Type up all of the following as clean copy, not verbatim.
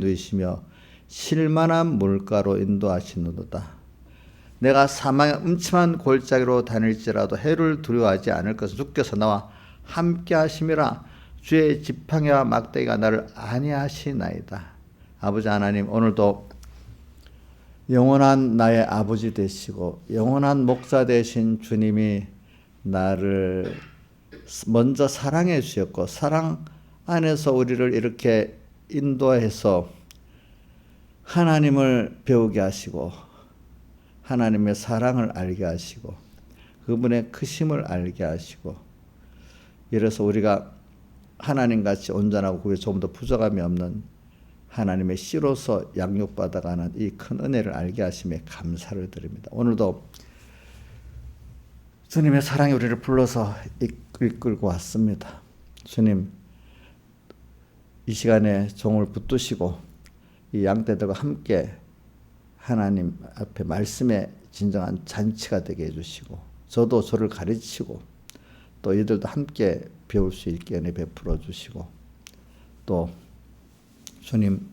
누이시며 실만한 물가로 인도하시는도다. 내가 사망의 음침한 골짜기로 다닐지라도 해를 두려워하지 않을 것은 주께서 나와 함께 하심이라. 주의 지팡이와 막대기가 나를 안위하시나이다. 아버지 하나님, 오늘도 영원한 나의 아버지 되시고 영원한 목자 되신 주님이 나를 먼저 사랑해 주셨고, 사랑 안에서 우리를 이렇게 인도해서 하나님을 배우게 하시고 하나님의 사랑을 알게 하시고 그분의 크심을 알게 하시고, 이래서 우리가 하나님같이 온전하고 그게 조금 더 부족함이 없는 하나님의 씨로서 양육받아가는 이 큰 은혜를 알게 하심에 감사를 드립니다. 오늘도 주님의 사랑이 우리를 불러서 이끌고 왔습니다. 주님, 이 시간에 종을 붙드시고 이 양떼들과 함께 하나님 앞에 말씀의 진정한 잔치가 되게 해주시고, 저도 저를 가르치고 또 이들도 함께 배울 수 있게 은혜 베풀어 주시고, 또 주님,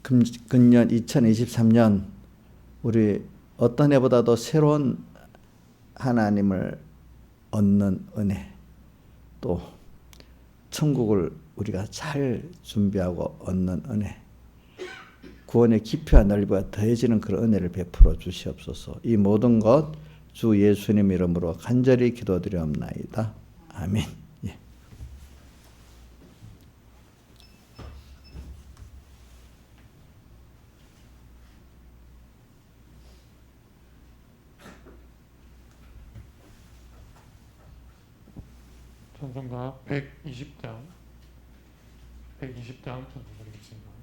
금년 2023년 우리 어떤 해보다도 새로운 하나님을 얻는 은혜, 또 천국을 우리가 잘 준비하고 얻는 은혜, 구원의 깊이와 넓이가 더해지는 그런 은혜를 베풀어 주시옵소서. 이 모든 것 주 예수님 이름으로 간절히 기도드리옵나이다. 아멘. 예. 찬송가 120장 찬송드리겠습니다.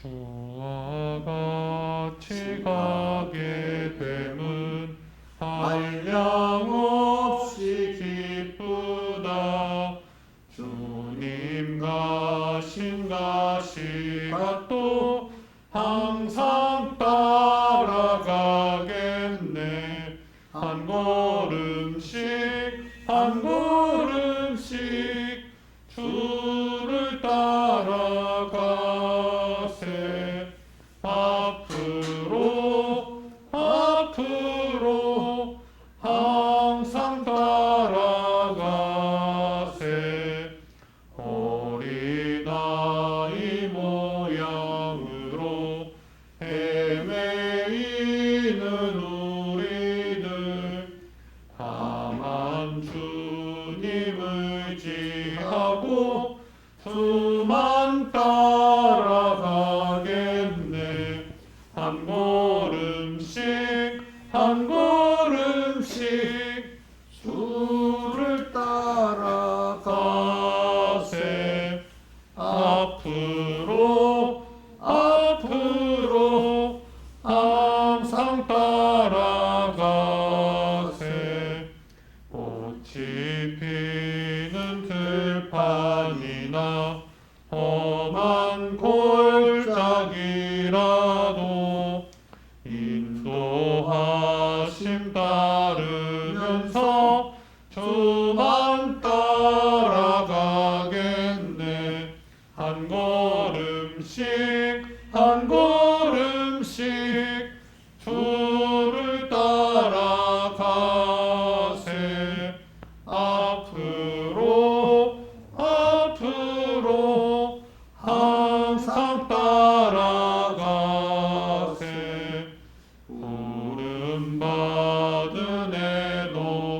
주와 같이 가게 됨은 한량없이 기쁘다. 주님 가신 갓도 항상 따라가겠네. 한 걸음씩 주를 따라가세. 앞으로 항상 따라가세. 어린아이 모양으로 헤매이는 우리들, 다만 주님 의지하고 주만 따라가겠네. 한 걸음씩 주를 따라가세. 앞으로 항상 따라가세. 꽃이 피는 들판이나 험한 골짜기라도 인도하심 따르면서 주만 따라가겠네. 한 걸음씩 주를 따라가세. 앞으로 항상 따라가세. 부름 받은 애도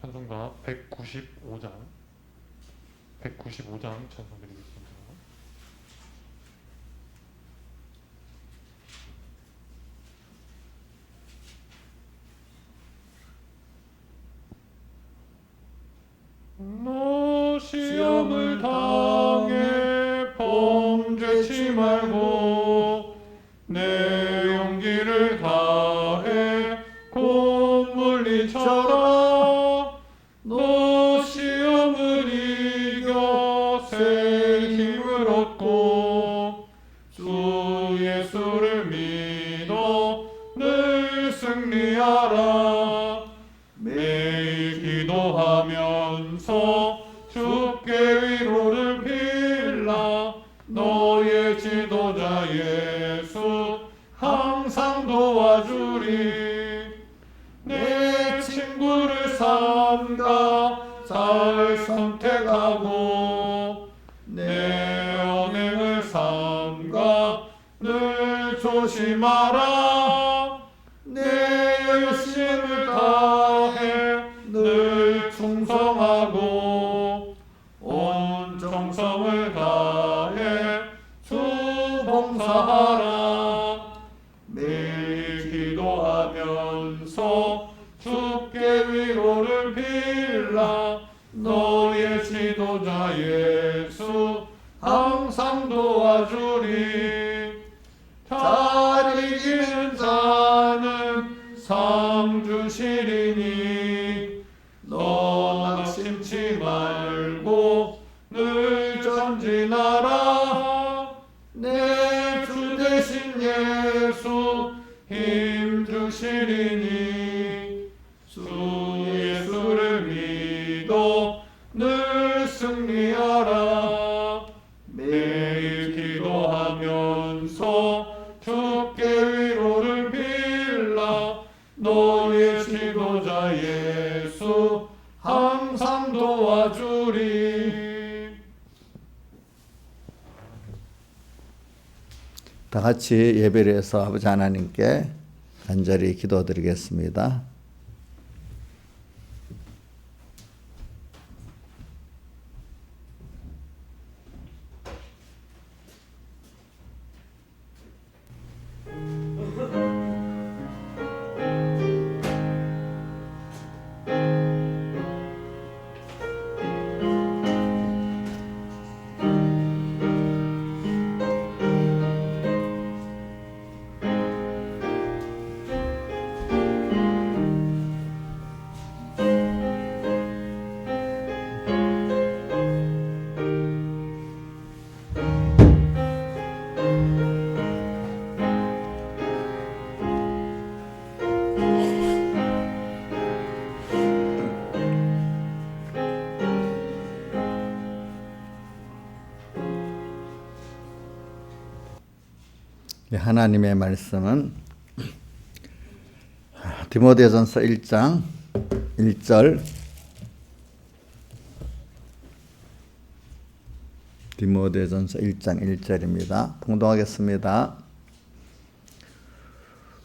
찬송가 195장 195장 찬송드리겠습니다. 너 시험을 당해 범죄치 말고 내 용기를 다해 곧 물리쳐라. 너 시험을 이겨 새 힘을 얻고 주 예수를 믿어 늘 승리하라. 매일 기도하면서 주께 위로를 빌라. 너의 지도자 예수 항상 도와주리. 내 친구를 삼가 잘 선택하고 내 언행을 삼가 늘 조심하라. 내 열심을 다해 늘 충성하고 온 정성을 다해 주 봉사하라. 매일 기도하면서 주께 위로를 빌라. 너의 지도자 예수 항상 도와주리. 잘 이기는 자는 상 주시리니 너 낙심치 말고 늘 전진하라. 내 주 대신 예수 힘 주시리니 주 예수를 믿어 늘 승리하라. 매일 기도하면서 주께 위로를 빌라. 너의 지도자 예수 항상 도와주리. 다 같이 예배를 해서 아버지 하나님께 간절히 기도드리겠습니다. 하나님의 말씀은 디모데전서 1장 1절, 디모데전서 1장 1절입니다. 봉독하겠습니다.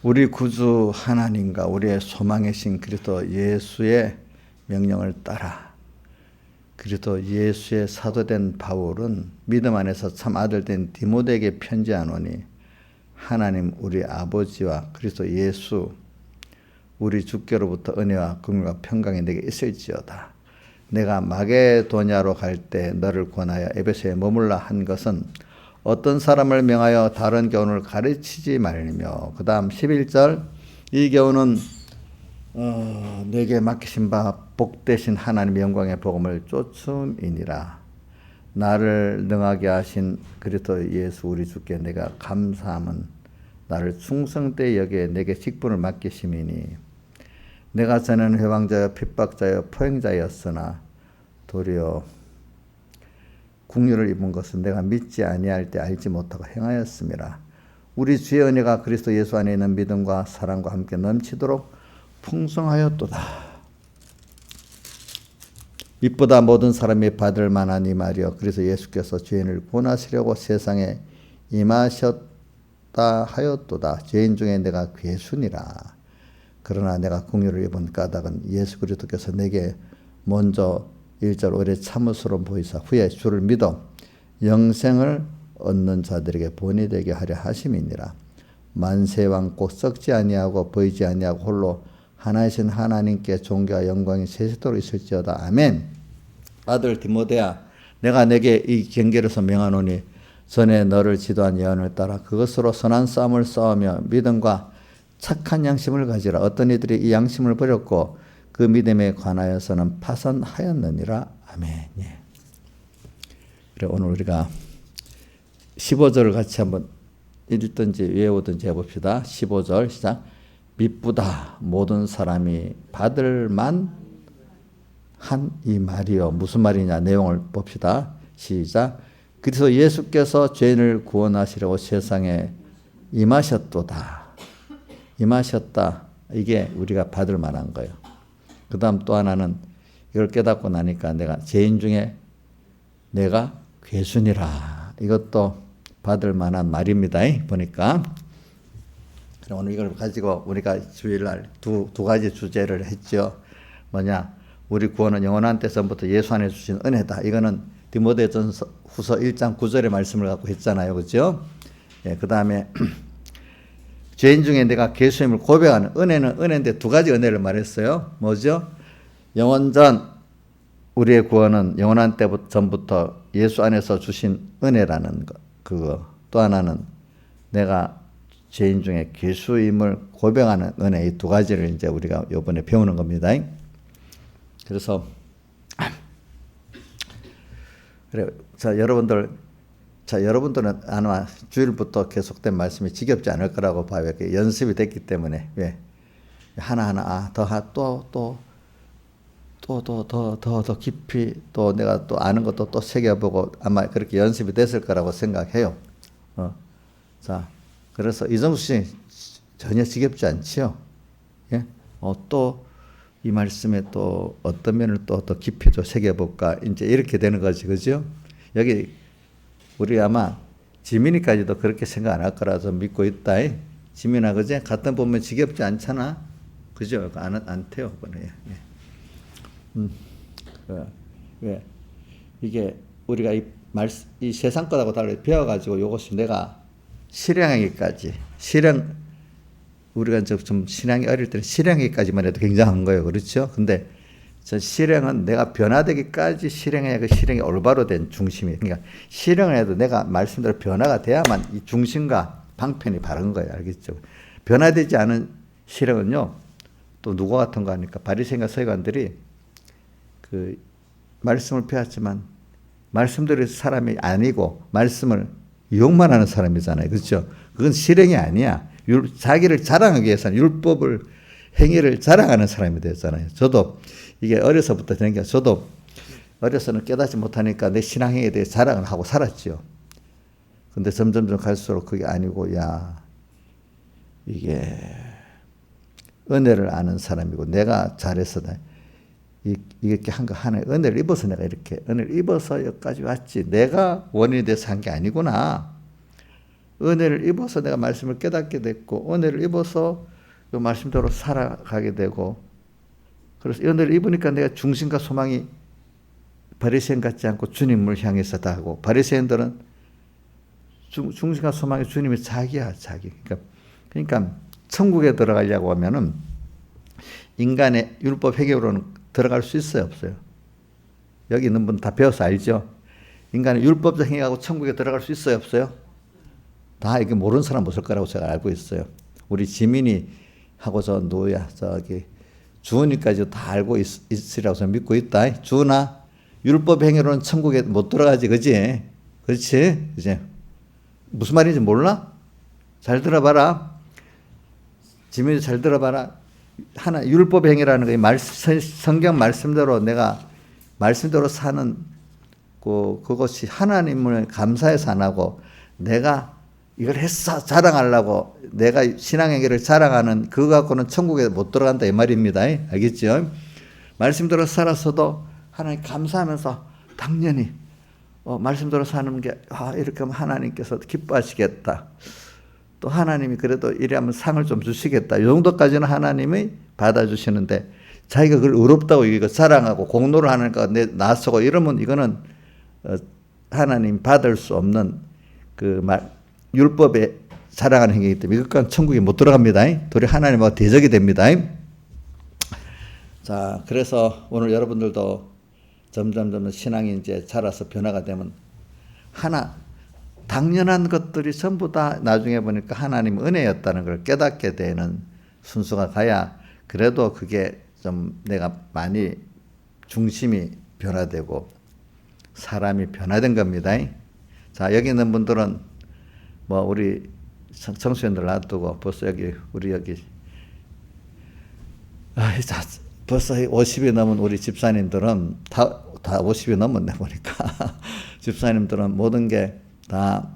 우리 구주 하나님과 우리의 소망이신 그리스도 예수의 명령을 따라 그리스도 예수의 사도된 바울은 믿음 안에서 참 아들된 디모데에게 편지하노니 하나님 우리 아버지와 그리스도 예수 우리 주께로부터 은혜와 긍휼과 평강이 내게 있을지어다. 내가 마게도냐로 갈 때 너를 권하여 에베소에 머물라 한 것은 어떤 사람을 명하여 다른 교훈을 가르치지 말리며, 그 다음 11절, 이 교훈은 내게 맡기신 바 복되신 하나님의 영광의 복음을 쫓음이니라. 나를 능하게 하신 그리스도 예수 우리 주께 내가 감사함은 나를 충성되이 여기에 내게 직분을 맡기심이니, 내가 전에는 회방자여 핍박자여 포행자였으나 도리어 국류를 입은 것은 내가 믿지 아니할 때 알지 못하고 행하였음이라. 우리 주의 은혜가 그리스도 예수 안에 있는 믿음과 사랑과 함께 넘치도록 풍성하였도다. 이보다 모든 사람이 받을 만한 이 말이여, 그래서 예수께서 죄인을 구원하시려고 세상에 임하셨다 하였도다. 죄인 중에 내가 괴순이라. 그러나 내가 긍휼을 입은 까닭은 예수 그리스도께서 내게 먼저 1절 오래 참으스러운 보이사 후에 주를 믿어 영생을 얻는 자들에게 본이 되게 하려 하심이니라. 만세왕 곧 썩지 아니하고 보이지 아니하고 홀로 하나이신 하나님께 존귀와 영광이 세세토록 있을지어다. 아멘. 아들 디모데야, 내가 내게 이 경계로서 명하노니 전에 너를 지도한 예언을 따라 그것으로 선한 싸움을 싸우며 믿음과 착한 양심을 가지라. 어떤 이들이 이 양심을 버렸고 그 믿음에 관하여서는 파선하였느니라. 아멘. 예. 그래, 오늘 우리가 15절을 같이 한번 읽든지 외우든지 해봅시다. 15절 시작. 미쁘다 모든 사람이 받을 만한 이 말이요. 무슨 말이냐 내용을 봅시다. 시작. 그래서 예수께서 죄인을 구원하시려고 세상에 임하셨도다. 임하셨다. 이게 우리가 받을 만한 거예요. 그 다음 또 하나는 이걸 깨닫고 나니까 내가 죄인 중에 내가 괴순이라. 이것도 받을 만한 말입니다. 보니까. 오늘 이걸 가지고 우리가 주일날 두 가지 주제를 했죠. 뭐냐? 우리 구원은 영원한 때서부터 예수 안에 주신 은혜다. 이거는 디모데전서 후서 1장 9절의 말씀을 갖고 했잖아요. 그죠? 예, 그 다음에 죄인 중에 내가 괴수임을 고백하는 은혜는 은혜인데 두 가지 은혜를 말했어요. 뭐죠? 영원전 우리의 구원은 영원한 때 전부터 예수 안에서 주신 은혜라는 것. 그거. 또 하나는 내가 죄인 중에 괴수임을 고백하는 은혜. 이 두 가지를 이제 우리가 이번에 배우는 겁니다. 그래서 그래. 여러분들은 아마 주일부터 계속된 말씀이 지겹지 않을 거라고 봐요. 연습이 됐기 때문에. 왜? 하나하나 더 깊이 또 내가 또 아는 것도 또 새겨보고 아마 그렇게 연습이 됐을 거라고 생각해요. 자, 그래서 이정수 씨 전혀 지겹지 않지요? 예? 또 이 말씀에 또 어떤 면을 또 더 깊이 좀 새겨볼까? 이제 이렇게 되는 거지, 그죠? 여기 우리 아마 지민이까지도 그렇게 생각 안 할 거라서 믿고 있다. 지민아, 그제? 갖다 보면 지겹지 않잖아? 그죠? 안 태요, 이번에. 왜? 이게 우리가 이 세상 거하고 달리 배워가지고 이것이 내가 실행하기까지, 우리가 좀 신앙이 어릴 때는 실행하기까지만 해도 굉장한 거예요. 그렇죠? 근데 저 실행은 내가 변화되기까지 실행해야 그 실행이 올바로 된 중심이. 그러니까 실행을 해도 내가 말씀대로 변화가 돼야만 이 중심과 방편이 바른 거예요. 알겠죠? 변화되지 않은 실행은요, 또 누구 같은 거 하니까 바리새인과 서기관들이 그 말씀을 배웠지만 말씀대로 사람이 아니고 말씀을 이용만 하는 사람이잖아요. 그렇죠? 그건 실행이 아니야. 자기를 자랑하기 위해서는 율법을 행위를 자랑하는 사람이 됐잖아요. 저도 이게 어려서부터 되는 게 저도 어려서는 깨닫지 못하니까 내 신앙행위에 대해 자랑을 하고 살았죠. 근데 점점 갈수록 그게 아니고 이게 은혜를 아는 사람이고 내가 잘해서 이렇게 한 거 하나의 은혜를 입어서 내가 이렇게 은혜를 입어서 여기까지 왔지. 내가 원인이 돼서 한 게 아니구나. 은혜를 입어서 내가 말씀을 깨닫게 됐고 은혜를 입어서 그 말씀대로 살아가게 되고 그래서 은혜를 입으니까 내가 중심과 소망이 바리새인 같지 않고 주님을 향해서다 하고 바리새인들은 중심과 소망이 주님이 자기야 자기. 그러니까 천국에 들어가려고 하면은 인간의 율법 회개로는 들어갈 수 있어요 없어요? 여기 있는 분 다 배워서 알죠? 인간의 율법적 행위하고 천국에 들어갈 수 있어요 없어요? 다 이게 모르는 사람 없을 거라고 제가 알고 있어요. 우리 지민이 하고 저기 주은이까지 다 알고 있으라고 저는 믿고 있다. 주은아, 율법 행위로는 천국에 못 들어가지, 그지? 그렇지? 이제 무슨 말인지 몰라? 잘 들어봐라. 지민이 잘 들어봐라. 하나 율법 행위라는 게 성경 말씀대로 내가 말씀대로 사는 그것이 하나님을 감사해서 안 하고 내가 이걸 했어 자랑하려고 내가 신앙행위를 자랑하는 그거 갖고는 천국에 못 들어간다 이 말입니다. 알겠죠? 말씀대로 살았어도 하나님 감사하면서 당연히 말씀대로 사는 게 이렇게 하면 하나님께서 기뻐하시겠다. 또 하나님이 그래도 이래 하면 상을 좀 주시겠다. 이 정도까지는 하나님이 받아주시는데 자기가 그걸 의롭다고 이거 자랑하고 공로를 하니까 내 나서고 이러면 이거는 하나님 받을 수 없는 그 말 율법에 자랑하는 행위이기 때문에 이것과는 천국에 못 들어갑니다. 도리어 하나님하고 대적이 됩니다. 자, 그래서 오늘 여러분들도 점점 신앙이 이제 자라서 변화가 되면 당연한 것들이 전부 다 나중에 보니까 하나님 은혜였다는 걸 깨닫게 되는 순서가 가야 그래도 그게 좀 내가 많이 중심이 변화되고 사람이 변화된 겁니다. 자, 여기 있는 분들은 뭐 우리 청소년들 놔두고 벌써 우리 여기 벌써 50이 넘은 우리 집사님들은 다 50이 넘었네 보니까 집사님들은 모든 게 다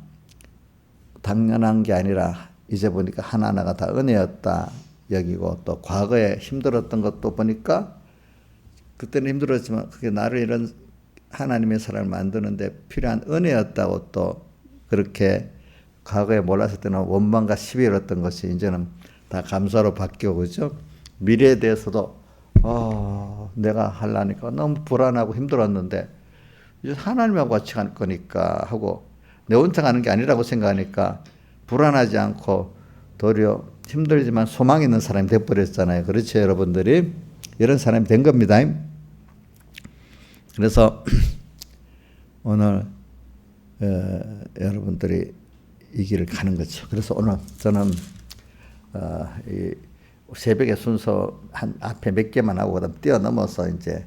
당연한 게 아니라 이제 보니까 하나하나가 다 은혜였다 여기고 또 과거에 힘들었던 것도 보니까 그때는 힘들었지만 그게 나를 이런 하나님의 사람을 만드는데 필요한 은혜였다고 또 그렇게 과거에 몰랐을 때는 원망과 시비였던 것이 이제는 다 감사로 바뀌고 그죠? 미래에 대해서도 내가 하려니까 너무 불안하고 힘들었는데 이제 하나님하고 같이 갈 거니까 하고 내 혼자 가는 게 아니라고 생각하니까 불안하지 않고 도리어 힘들지만 소망 있는 사람이 돼버렸잖아요. 그렇죠, 여러분들이? 이런 사람이 된 겁니다. 그래서 오늘 여러분들이 이 길을 가는 거죠. 그래서 오늘 저는 이 새벽에 순서 한 앞에 몇 개만 하고 그다음 뛰어넘어서 이제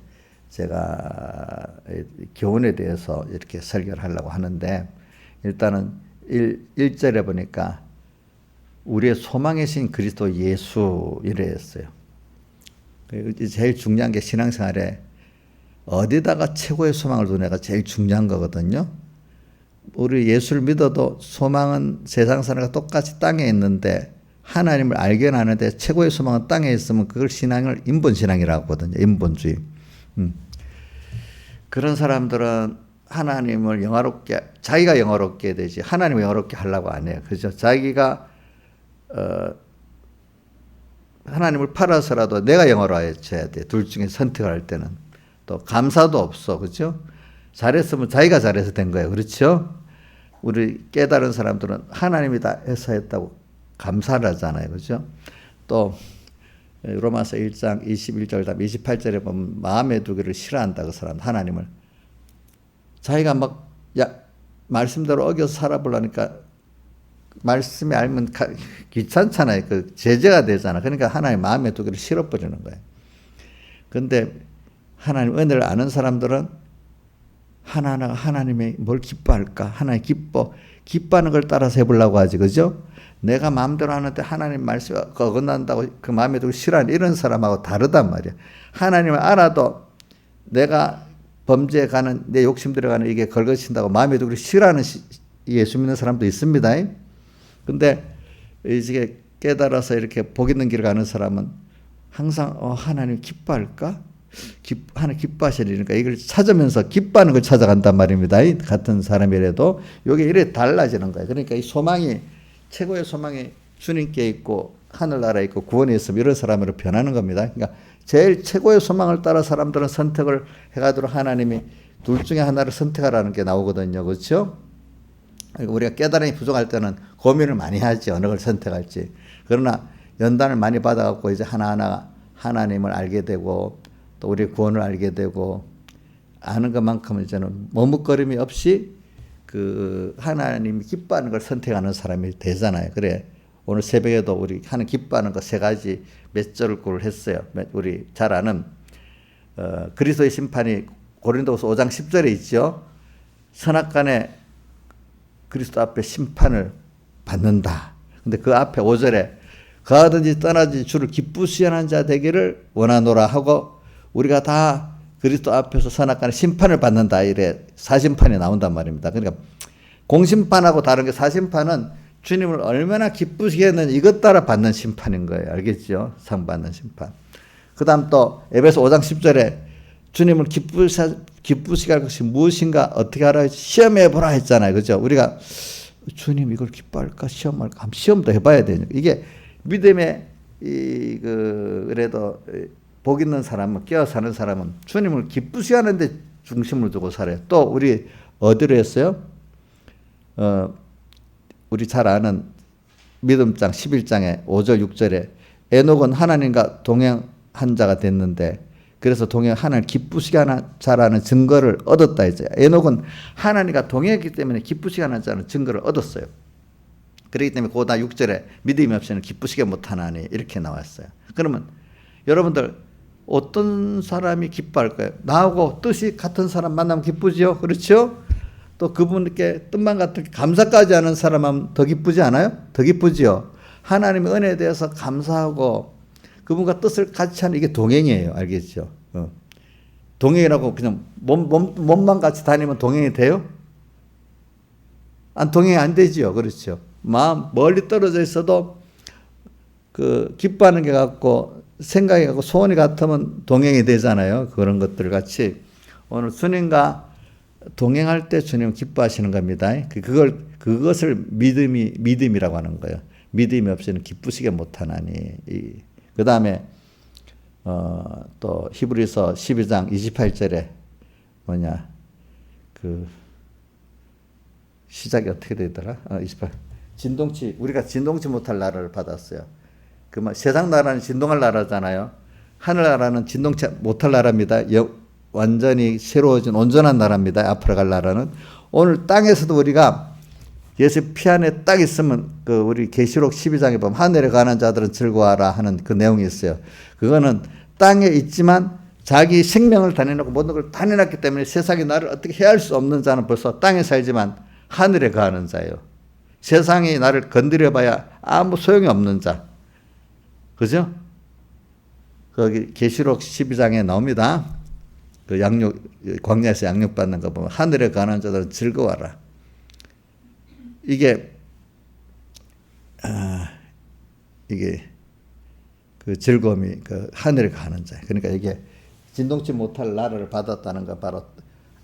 제가 교훈에 대해서 이렇게 설교를 하려고 하는데 일단은 1절에 보니까 우리의 소망이신 그리스도 예수 이래 했어요. 제일 중요한 게 신앙생활에 어디다가 최고의 소망을 두냐가 제일 중요한 거거든요. 우리 예수를 믿어도 소망은 세상 사람과 똑같이 땅에 있는데 하나님을 알게 하는데 최고의 소망은 땅에 있으면 그걸 신앙을 인본신앙이라고 하거든요. 인본주의. 그런 사람들은 하나님을 자기가 영화롭게 되지 하나님을 영화롭게 하려고 안 해요. 그죠? 자기가 하나님을 팔아서라도 내가 영화로워져야 돼. 둘 중에 선택할 때는. 또 감사도 없어. 그죠? 잘했으면 자기가 잘해서 된 거예요. 그렇죠? 우리 깨달은 사람들은 하나님이 다 해서 했다고 감사를 하잖아요. 그죠? 또 로마서 1장 21절 다음 28절에 보면 마음에 두기를 싫어한다. 그 사람 하나님을. 자기가 말씀대로 어겨서 살아보려니까 말씀이 알면 귀찮잖아요. 그 제재가 되잖아. 그러니까 하나님 마음에 두기를 싫어버리는 거예요. 그런데 하나님 은혜를 아는 사람들은 하나하나가 하나님이 뭘 기뻐할까? 하나님 기뻐하는 걸 따라서 해보려고 하지. 그죠? 내가 마음대로 하는데 하나님 말씀이 어긋난다고 그 마음에 두고 싫어하는 이런 사람하고 다르단 말이야. 하나님을 알아도 내가 범죄에 가는 내 욕심 들어가는 이게 걸거친다고 마음에 두고 싫어하는 예수 믿는 사람도 있습니다. 근데 이제 깨달아서 이렇게 복 있는 길을 가는 사람은 항상 하나님 기뻐할까? 하나님 기뻐하시리니까 이걸 찾으면서 기뻐하는 걸 찾아간단 말입니다. 같은 사람이라도 이게 이래 달라지는 거예요. 그러니까 이 소망이 최고의 소망이 주님께 있고 하늘나라에 있고 구원에 있으면 이런 사람으로 변하는 겁니다. 그러니까 제일 최고의 소망을 따라 사람들은 선택을 해가도록 하나님이 둘 중에 하나를 선택하라는 게 나오거든요. 그렇죠? 우리가 깨달음이 부족할 때는 고민을 많이 하지 어느 걸 선택할지. 그러나 연단을 많이 받아갖고 이제 하나하나 하나님을 알게 되고 또 우리 구원을 알게 되고 아는 것만큼은 이제는 머뭇거림이 없이 그 하나님이 기뻐하는 걸 선택하는 사람이 되잖아요. 그래 오늘 새벽에도 우리 하는 기뻐하는 거 세 가지 몇 절을 했어요. 우리 잘 아는 그리스도의 심판이 고린도후서 5장 10절에 있죠. 선악간에 그리스도 앞에 심판을 받는다. 근데 그 앞에 5절에 가든지 떠나든지 주를 기쁘시게 하는 자 되기를 원하노라 하고 우리가 다 그리스도 앞에서 선악간에 심판을 받는다. 이래 사심판이 나온단 말입니다. 그러니까 공심판하고 다른 게 사심판은 주님을 얼마나 기쁘시게 했는지 이것 따라 받는 심판인 거예요. 알겠죠? 상 받는 심판. 그 다음 또 에베소 5장 10절에 주님을 기쁘시게 할 것이 무엇인가 어떻게 하라 시험해보라 했잖아요. 그죠? 우리가 주님 이걸 기뻐할까 시험할까 한번 시험도 해봐야 되니까 이게 믿음의 그래도 복 있는 사람은, 깨어 사는 사람은 주님을 기쁘시 하는데 중심을 두고 살아요. 또 우리 어디로 했어요? 우리 잘 아는 믿음장 11장에 5절 6절에 에녹은 하나님과 동행한 자가 됐는데, 그래서 하나님 기쁘시게 하는 자라는 증거를 얻었다 이제. 에녹은 하나님과 동행했기 때문에 기쁘시게 하는 자라는 증거를 얻었어요. 그렇기 때문에 고다 6절에 믿음이 없이는 기쁘시게 못하나니 이렇게 나왔어요. 그러면 여러분들 어떤 사람이 기뻐할까요? 나하고 뜻이 같은 사람 만나면 기쁘지요? 그렇죠? 또 그분께 뜻만 같은 감사까지 하는 사람은 더 기쁘지 않아요? 더 기쁘지요? 하나님의 은혜에 대해서 감사하고 그분과 뜻을 같이 하는 이게 동행이에요. 알겠죠? 동행이라고 그냥 몸만 같이 다니면 동행이 돼요? 동행이 안 되지요. 그렇죠? 마음 멀리 떨어져 있어도 그 기뻐하는 게 같고 생각이 같고 소원이 같으면 동행이 되잖아요. 그런 것들 같이 오늘 주님과 동행할 때 주님은 기뻐하시는 겁니다. 그것을 믿음이라고 하는 거예요. 믿음이 없이는 기쁘시게 못하나니. 그 다음에 또 히브리서 12장 28절에 시작이 어떻게 되더라? 28. 우리가 진동치 못할 나라를 받았어요. 세상 나라는 진동할 나라잖아요. 하늘나라는 진동치 못할 나라입니다. 완전히 새로워진 온전한 나라입니다. 앞으로 갈 나라는. 오늘 땅에서도 우리가 예수 피 안에 딱 있으면 우리 계시록 12장에 보면 하늘에 가는 자들은 즐거워하라 하는 그 내용이 있어요. 그거는 땅에 있지만 자기 생명을 다내놓고 모든 걸 다내놨기 때문에 세상이 나를 어떻게 해할 수 없는 자는 벌써 땅에 살지만 하늘에 가는 자예요. 세상이 나를 건드려봐야 아무 소용이 없는 자. 그죠? 거기 계시록 12장에 나옵니다. 광야에서 양육받는 거 보면 하늘에 가는 자들은 즐거워하라. 이게 그 즐거움이 하늘에 가는 자. 그러니까 이게 진동치 못할 나라를 받았다는 거 바로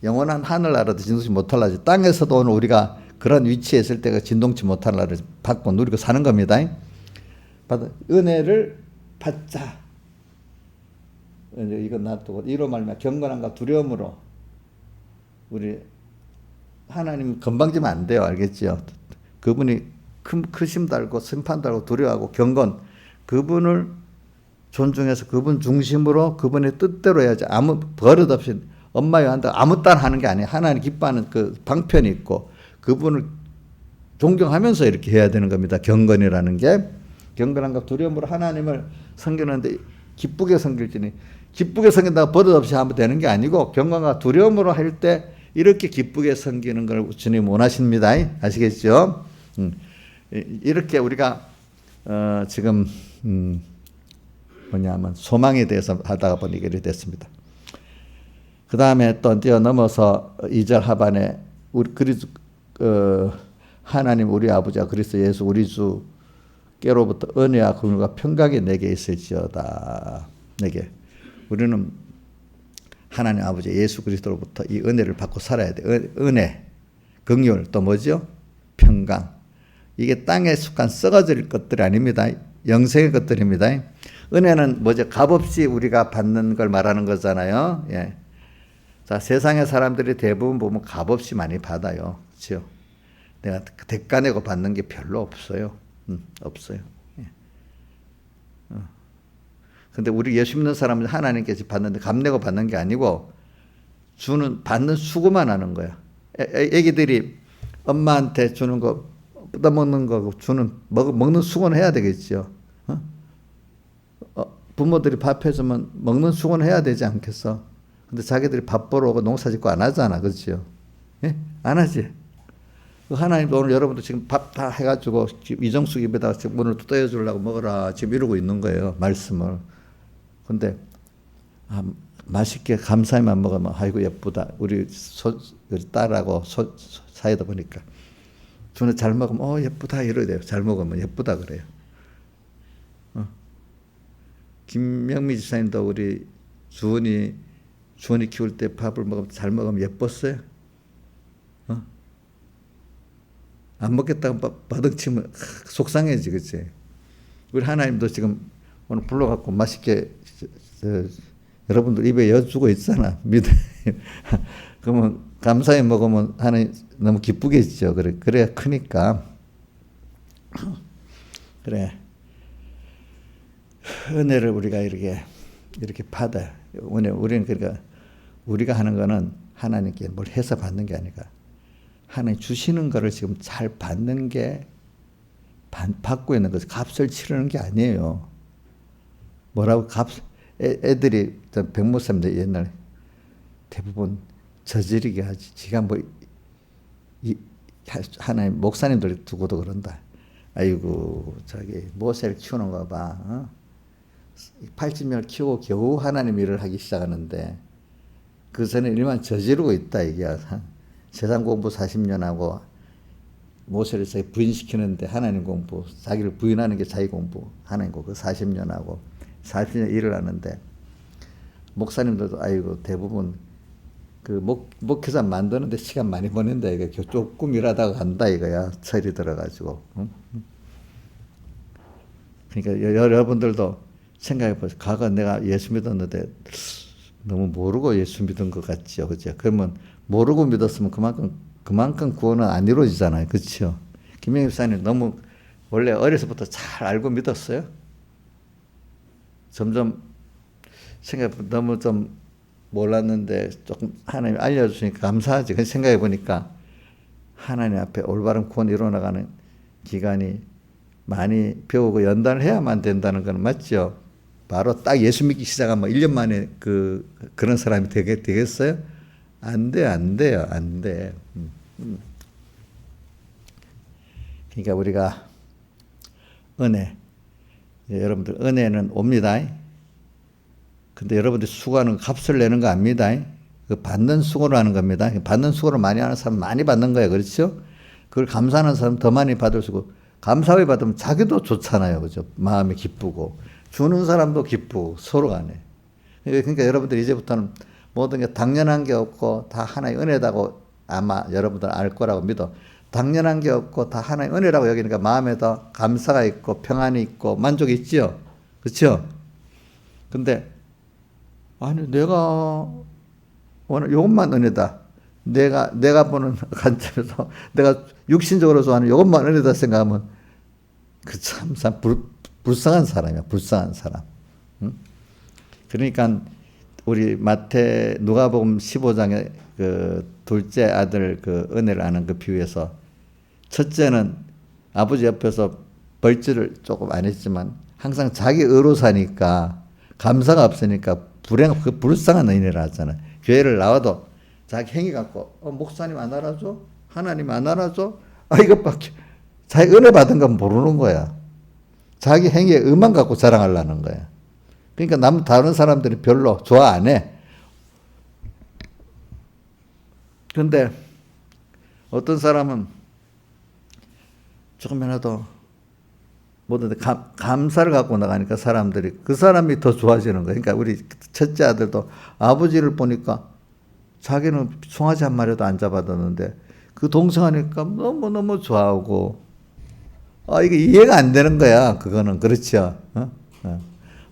영원한 하늘나라도 진동치 못할 나라지. 땅에서도 오늘 우리가 그런 위치에 있을 때가 진동치 못할 나라를 받고 누리고 사는 겁니다. 은혜를 받자. 이건 놔두고 이로 말미암아 경건함과 두려움으로 우리 하나님 건방지면 안 돼요. 알겠죠? 그분이 크심도 알고 심판도 알고 두려워하고 경건, 그분을 존중해서 그분 중심으로 그분의 뜻대로 해야지. 아무 버릇 없이 엄마여 한다 아무 따라 하는 게 아니에요. 하나님 기뻐하는 그 방편이 있고 그분을 존경하면서 이렇게 해야 되는 겁니다. 경건이라는 게. 경건함과 두려움으로 하나님을 섬기는데 기쁘게 섬길지니, 기쁘게 섬긴다고 버릇 없이 하면 되는 게 아니고 경건과 두려움으로 할 때 이렇게 기쁘게 섬기는 걸 주님 원하십니다. 아시겠죠? 이렇게 우리가 지금 뭐냐면 소망에 대해서 하다가 보니 이렇게 됐습니다. 그 다음에 또 뛰어넘어서 2절 하반에 하나님 우리 아버지와 그리스도 예수 우리 주께로부터 은혜와 긍휼과 평강이 내게 있을지어다. 내게. 우리는 하나님 아버지 예수 그리스도로부터 이 은혜를 받고 살아야 돼. 은혜, 긍휼, 또 뭐죠? 평강. 이게 땅에 속한 썩어질 것들이 아닙니다. 영생의 것들입니다. 은혜는 뭐죠? 값없이 우리가 받는 걸 말하는 거잖아요. 예. 자, 세상의 사람들이 대부분 보면 값없이 많이 받아요. 그렇죠? 내가 대가 내고 받는 게 별로 없어요. 없어요. 예. 근데 우리 예수 믿는 사람은 하나님께서 받는데 값 내고 받는 게 아니고 받는 수고만 하는 거야. 애기들이 엄마한테 주는 거 뜯어먹는 거 먹는 수고는 해야 되겠죠. 부모들이 밥 해주면 먹는 수고는 해야 되지 않겠어? 근데 자기들이 밥 보러 오고 농사 짓고 안 하잖아. 그렇죠? 예? 안 하지? 하나님도 오늘 여러분도 지금 밥 다 해가지고 이정숙 입에다가 지금 오늘 또 떠여주려고 먹어라. 지금 이러고 있는 거예요. 말씀을. 근데 맛있게 감사히만 먹으면 아이고 예쁘다. 우리 딸하고 사이다 보니까 주는 잘 먹으면 예쁘다 이래야 돼요. 잘 먹으면 예쁘다 그래요. 김명미 지사님도 우리 주원이 키울 때 밥을 먹으면 잘 먹으면 예뻤어요. 안 먹겠다고 바등치면 속상해지, 그치? 우리 하나님도 지금 오늘 불러갖고 맛있게 여러분들 입에 여 주고 있잖아. 믿음. 그러면 감사히 먹으면 하나님 너무 기쁘겠죠. 그래야 크니까. 그래. 은혜를 우리가 이렇게 받아. 우리는 그러니까 우리가 하는 거는 하나님께 뭘 해서 받는 게 아니라 하나님 주시는 거를 지금 잘 받는 게 받고 있는 거죠. 값을 치르는 게 아니에요. 뭐라고 애들이 백목사님들 옛날에 대부분 저지르게 하지. 지가 뭐 하나님 목사님들 두고도 그런다. 아이고 저기 모세를 키우는 거 봐. 어? 80년을 키우고 겨우 하나님 일을 하기 시작하는데 그 전에 일만 저지르고 있다 이게. 세상 공부 40년 하고 모세를 부인시키는데 하나님 공부, 자기를 부인하는 게 자기 공부, 하나님 공부 40년 하고 40년 일을 하는데 목사님들도 아이고 대부분 그 목회자 만드는데 시간 많이 보낸다 이거. 조금 일하다가 간다 이거야. 철이 들어가지고. 응? 그러니까 여러분들도 생각해 보세요. 과거 내가 예수 믿었는데 너무 모르고 예수 믿은 것 같죠, 그죠? 그러면 모르고 믿었으면 그만큼 구원은 안 이루어지잖아요, 그렇죠? 김영희 목사님 너무 원래 어려서부터 잘 알고 믿었어요. 점점 너무 좀 몰랐는데 조금 하나님 알려주시니까 감사하지. 그 생각해 보니까 하나님 앞에 올바른 구원 이루어나가는 기간이 많이 배우고 연단을 해야만 된다는 건 맞죠? 바로 딱 예수 믿기 시작하면 1년 만에 그런 사람이 되겠어요? 안 돼요. 안 돼. 그러니까 우리가 여러분들 은혜는 옵니다. 근데 여러분들이 수고하는 값을 내는 거 압니다. 그 받는 수고를 하는 겁니다. 받는 수고를 많이 하는 사람 많이 받는 거예요. 그렇죠? 그걸 감사하는 사람 더 많이 받을 수 있고, 감사하게 받으면 자기도 좋잖아요. 그죠? 마음이 기쁘고, 주는 사람도 기쁘고, 서로 간에. 그러니까 여러분들 이제부터는 모든 게 당연한 게 없고, 다 하나의 은혜다고 아마 여러분들 알 거라고 믿어. 당연한 게 없고, 다 하나의 은혜라고 여기니까 마음에 더 감사가 있고, 평안이 있고, 만족이 있지요. 그렇죠? 근데, 아니, 내가 오늘 이것만 은혜다. 내가 보는 관점에서 내가 육신적으로 좋아하는 이것만 은혜다 생각하면 그 참 불쌍한 사람이야. 불쌍한 사람. 응? 그러니까 우리 누가복음 15장에 그 둘째 아들 그 은혜를 아는 그 비유에서 첫째는 아버지 옆에서 벌질을 조금 안 했지만 항상 자기 의로 사니까 감사가 없으니까 불쌍한 은혜를 하잖아요. 교회를 나와도 자기 행위 갖고 목사님 안 알아줘? 하나님 안 알아줘? 이것밖에 자기 은혜 받은 건 모르는 거야. 자기 행위에 의만 갖고 자랑하려는 거야. 그러니까 다른 사람들이 별로 좋아 안 해. 그런데 어떤 사람은 조금이라도 뭐든 감사를 갖고 나가니까 사람들이 그 사람이 더 좋아지는 거예요. 그러니까 우리 첫째 아들도 아버지를 보니까 자기는 송아지 한 마리도 안 잡아뒀는데 그 동생하니까 너무너무 좋아하고 이게 이해가 안 되는 거야. 그거는 그렇죠.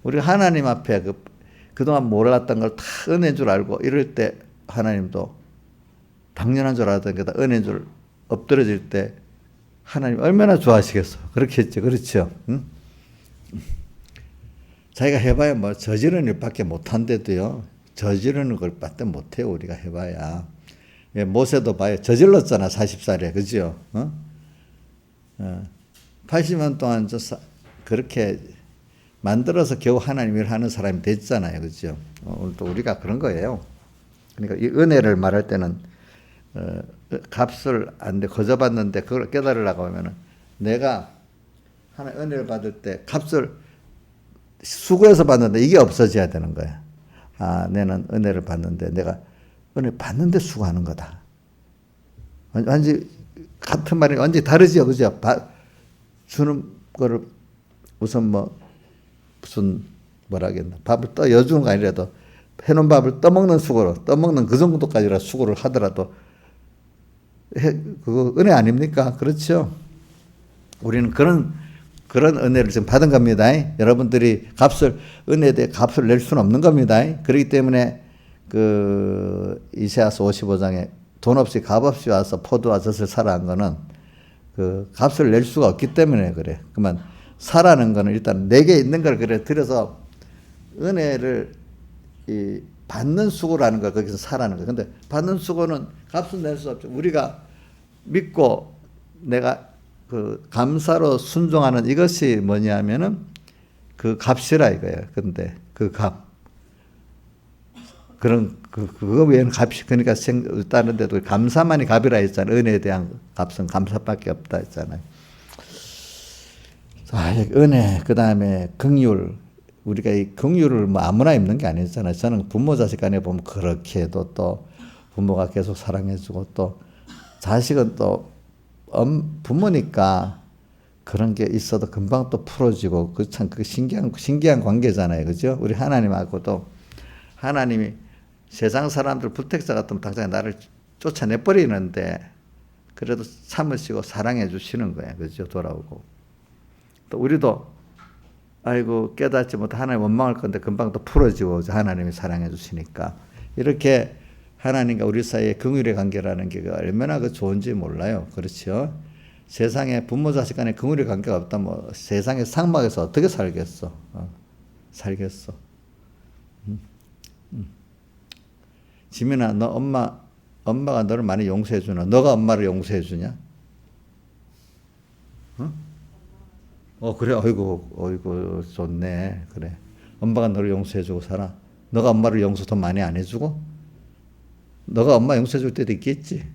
우리 하나님 앞에 그동안 몰랐던 걸 다 은혜인 줄 알고 이럴 때 하나님도 당연한 줄 알았던 게 다 은혜인 줄 엎드려질 때 하나님 얼마나 좋아하시겠어. 그렇게 했죠. 그렇죠. 응? 자기가 해봐야 뭐 저지르는 일밖에 못한데도요. 저지르는 걸 밖에 못해요. 우리가 해봐야. 모세도 봐요. 저질렀잖아. 40살에. 그죠? 80년 동안 그렇게 만들어서 겨우 하나님 일 하는 사람이 됐잖아요. 그죠? 오늘도 우리가 그런 거예요. 그러니까 이 은혜를 말할 때는 값을 안 돼 거저받는데 그걸 깨달으려고 하면은 내가 하나의 은혜를 받을 때 값을 수고해서 받는데 이게 없어져야 되는 거야. 내는 은혜를 받는데 내가 은혜 받는데 수고하는 거다. 완전히 같은 말이 완전히 다르지요, 그죠? 주는 거를 우선 무슨 뭐라겠나 밥을 떠여주는 거 아니라도 해놓은 밥을 떠먹는 수고로 떠먹는 그 정도까지라 수고를 하더라도 그거 은혜 아닙니까? 그렇죠? 우리는 그런 그런 은혜를 지금 받은 겁니다. 여러분들이 은혜에 대해 값을 낼 수는 없는 겁니다. 그렇기 때문에 그 이사야서 55장에 돈 없이 값 없이 와서 포도와 젖을 사라 한 거는 그 값을 낼 수가 없기 때문에 그래. 그러면 사라는 거는 일단 내게 있는 걸 그래 들여서 은혜를 이 받는 수고라는 걸 거기서 사라는 거예요. 근데 받는 수고는 값은 낼 수 없죠. 우리가 믿고 내가 그 감사로 순종하는 이것이 뭐냐면은 그 값이라 이거예요. 근데 그 값. 그거 외에는 값이, 그러니까 다른 데도 감사만이 값이라 했잖아요. 은혜에 대한 값은 감사밖에 없다 했잖아요. 자, 은혜, 그 다음에 긍휼. 우리가 이 긍휼을 뭐 아무나 입는 게 아니잖아요. 저는 부모 자식 간에 보면 그렇게 해도 또 부모가 계속 사랑해주고 또 자식은 또 부모니까 그런 게 있어도 금방 또 풀어지고 그 참 그 신기한 관계잖아요. 그죠? 우리 하나님하고도 하나님이 세상 사람들 불택자 같으면 당장 나를 쫓아내버리는데 그래도 참으시고 사랑해 주시는 거예요. 그죠? 돌아오고. 또 우리도 아이고 깨닫지 못해 하나님 원망할 건데 금방 또 풀어지고 하나님이 사랑해 주시니까 이렇게 하나님과 우리 사이의 긍휼의 관계라는 게 얼마나 그 좋은지 몰라요. 그렇죠? 세상에 부모 자식 간에 긍휼의 관계가 없다면 뭐 세상의 상막에서 어떻게 살겠어? 살겠어. 지민아, 너 엄마가 너를 많이 용서해 주나? 너가 엄마를 용서해 주냐? 그래. 어이구, 좋네. 그래. 엄마가 너를 용서해 주고 살아. 너가 엄마를 용서 더 많이 안 해주고? 너가 엄마 용서해 줄 때도 있겠지?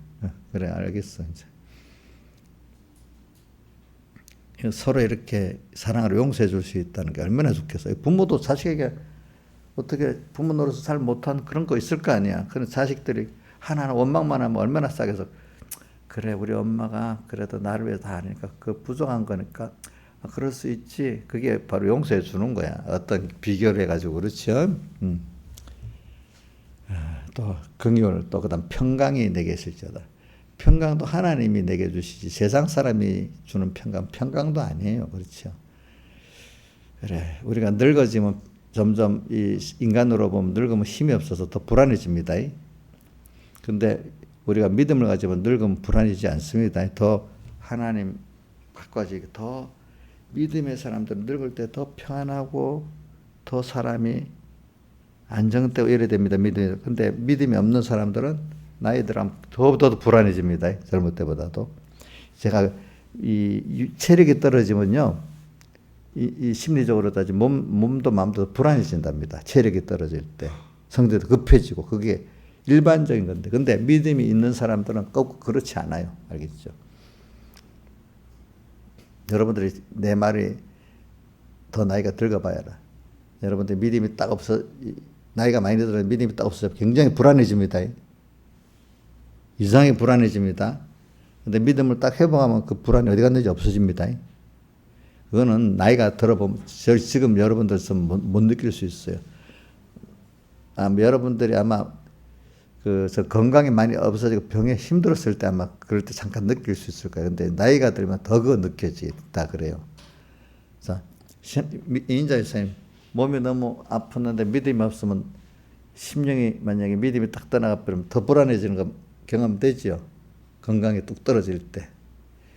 그래, 알겠어, 이제. 서로 이렇게 사랑으로 용서해 줄 수 있다는 게 얼마나 좋겠어요. 부모도 자식에게 어떻게 부모 노릇을 잘 못한 그런 거 있을 거 아니야. 그런 자식들이 하나하나 원망만 하면 얼마나 싸게서 그래, 우리 엄마가 그래도 나를 위해서 다 하니까 그 부족한 거니까 그럴 수 있지. 그게 바로 용서해 주는 거야. 어떤 비교를 해가지고. 그렇죠? 또 긍휼, 또 그다음 평강이 내게 있을지어다. 평강도 하나님이 내게 주시지 세상 사람이 주는 평강도 아니에요. 그렇죠? 그래, 우리가 늙어지면 점점 이 인간으로 보면 늙으면 힘이 없어서 더 불안해집니다. 근데 우리가 믿음을 가지면 늙으면 불안해지지 않습니다. 더 하나님 가까워지게 더 믿음의 사람들은 늙을 때 더 평안하고 더 사람이 안정되고 이래 됩니다. 근데 믿음이 없는 사람들은 나이 들면 더 불안해집니다. 젊을 때보다도. 제가 이 체력이 떨어지면요, 이 심리적으로 따지면 몸도 마음도 불안해진답니다. 체력이 떨어질 때. 성질도 급해지고 그게 일반적인 건데. 근데 믿음이 있는 사람들은 꼭 그렇지 않아요. 알겠죠? 여러분들이 내 말이 더 나이가 들어봐야 알아. 여러분들 믿음이 딱 없어, 나이가 많이 들어서 믿음이 딱 없어서 굉장히 불안해집니다. 이상하게 불안해집니다. 근데 믿음을 딱 회복하면 그 불안이 어디 갔는지 없어집니다. 그거는 나이가 들어보면 지금 여러분들 못 느낄 수 있어요. 여러분들이 아마 저 건강이 많이 없어지고 병에 힘들었을 때 아마 그럴 때 잠깐 느낄 수 있을 거예요. 근데 나이가 들면 더 그거 느껴지다 그래요. 자, 이인자 목사님, 몸이 너무 아팠는데 믿음이 없으면 심령이 만약에 믿음이 딱 떠나가 버리면 더 불안해지는 거 경험되지요. 건강이 뚝 떨어질 때.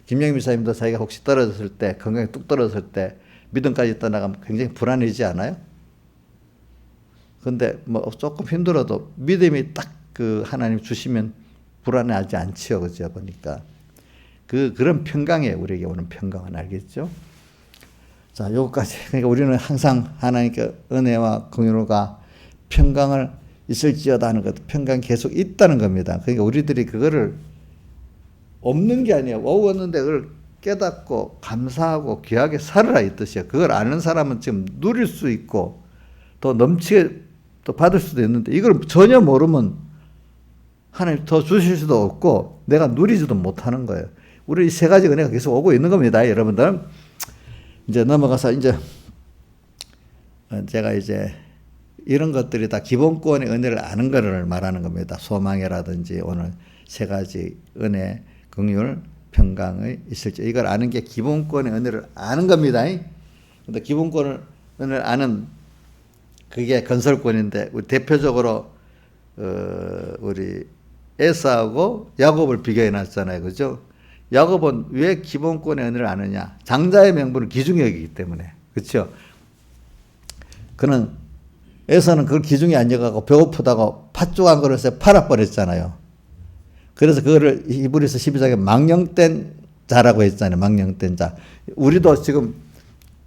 김영임 목사님도 자기가 혹시 떨어졌을 때, 건강이 뚝 떨어졌을 때 믿음까지 떠나가면 굉장히 불안해지지 않아요? 근데 뭐 조금 힘들어도 믿음이 딱 그 하나님 주시면 불안해하지 않지요. 그죠? 보니까. 그런 평강이에요. 우리에게 오는 평강은. 알겠죠? 자, 요거까지. 그러니까 우리는 항상 하나님께 은혜와 긍휼과 평강을 있을지어다 하는 것, 평강이 계속 있다는 겁니다. 그러니까 우리들이 그거를 없는 게 아니에요. 없는데 그걸 깨닫고 감사하고 귀하게 살아라 이 뜻이에요. 그걸 아는 사람은 지금 누릴 수 있고 더 넘치게 또 받을 수도 있는데 이걸 전혀 모르면 하나님 더 주실 수도 없고 내가 누리지도 못하는 거예요. 우리 이 세 가지 은혜가 계속 오고 있는 겁니다. 여러분들. 이제 넘어가서 이제 제가 이제 이런 것들이 다 기본권의 은혜를 아는 것을 말하는 겁니다. 소망이라든지 오늘 세 가지 은혜, 긍휼, 평강의 있을지. 이걸 아는 게 기본권의 은혜를 아는 겁니다. 근데 기본권을 은혜를 아는 그게 건설권인데, 우리 대표적으로 우리 에사하고 야곱을 비교해 놨잖아요. 그죠? 야곱은 왜 기본권의 은혜를 아느냐? 장자의 명분을 귀중히 여기기 때문에. 그렇죠? 그는 에서는 그걸 귀중히 안 여가고 배고프다고 팥죽 한 그릇에 팔아버렸잖아요. 그래서 그거를 히브리서 12장에 망령된 자라고 했잖아요. 망령된 자. 우리도 지금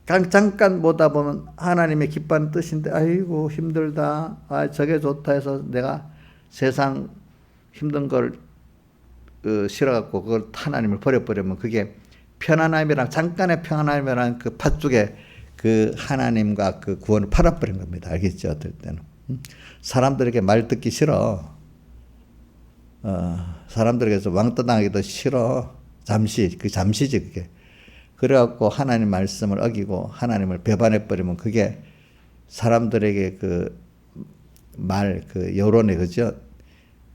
잠깐 보다 보면 하나님의 기뻐하는 뜻인데, 아이고 힘들다, 저게 좋다 해서 내가 세상 힘든 걸 싫어갖고 그걸 하나님을 버려버리면 그게 편안함이랑, 잠깐의 편안함이랑 그 팥죽에 그 하나님과 그 구원을 팔아버린 겁니다. 알겠죠? 어떨 때는. 사람들에게 말 듣기 싫어. 사람들에게서 왕따 당하기도 싫어. 잠시지 그게. 그래갖고 하나님 말씀을 어기고 하나님을 배반해버리면 그게 사람들에게 그 여론에, 그죠?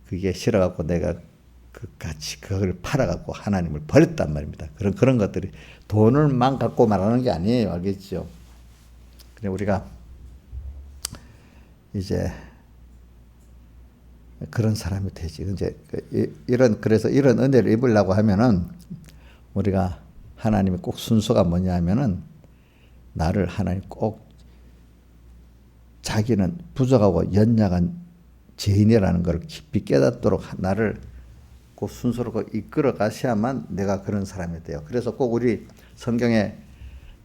그게 싫어갖고 내가 같이 그걸 팔아갖고 하나님을 버렸단 말입니다. 그런 것들이 돈을만 갖고 말하는 게 아니에요. 알겠죠? 그래 우리가 이제 그런 사람이 되지. 이제 그래서 이런 은혜를 입으려고 하면은 우리가 하나님의 꼭 순서가 뭐냐 하면은, 나를 하나님 꼭 자기는 부족하고 연약한 죄인이라는 걸 깊이 깨닫도록 나를 꼭 순서로 이끌어 가셔야만 내가 그런 사람이 돼요. 그래서 꼭 우리 성경에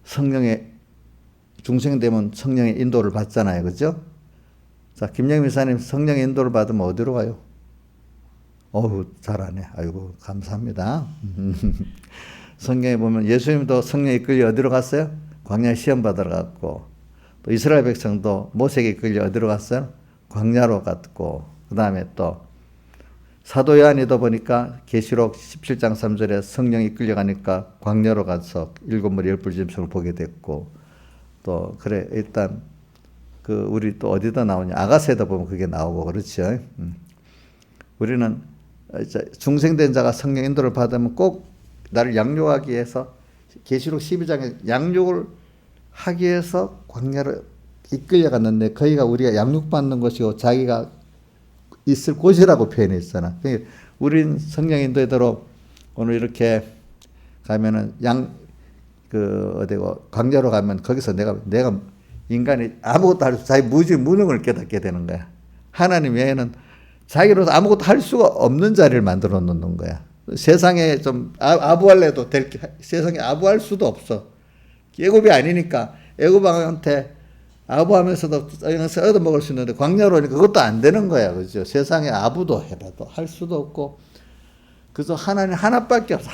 성령의 중생되면 성령의 인도를 받잖아요. 그죠? 자, 김영민 목사님 성령의 인도를 받으면 어디로 가요? 어우, 잘하네. 아이고, 감사합니다. 성경에 보면 예수님도 성령에 이끌려 어디로 갔어요? 광야에 시험 받으러 갔고, 또 이스라엘 백성도 모세에게 이끌려 어디로 갔어요? 광야로 갔고, 그 다음에 또 사도 요한이도 보니까 계시록 17장 3절에 성령이 이끌려가니까 광야로 가서 일곱 머리 열불 짐승을 보게 됐고, 또 그래 일단 우리 또 어디다 나오냐, 아가서에도 보면 그게 나오고 그렇죠. 우리는 중생된 자가 성령 인도를 받으면 꼭 나를 양육하기 위해서 계시록 12장에 양육을 하기 위해서 광야로 이끌려갔는데, 거기가 우리가 양육받는 것이고 자기가 있을 곳이라고 표현했잖아. 그러니까 우린 성령 인도대로 오늘 이렇게 가면은 어디고 광야로 가면 거기서 내가 인간이 아무것도 할 수, 자기 무능을 깨닫게 되는 거야. 하나님 외에는 자기로서 아무것도 할 수가 없는 자리를 만들어 놓는 거야. 세상에 좀 아부할래도 세상에 아부할 수도 없어. 애굽이 아니니까 애굽왕한테 아부하면서도 얻어먹을 수 있는데 광야로 오니까 그것도 안 되는 거야. 그죠? 세상에 아부도 해봐도 할 수도 없고. 그래서 하나님 하나밖에 없어.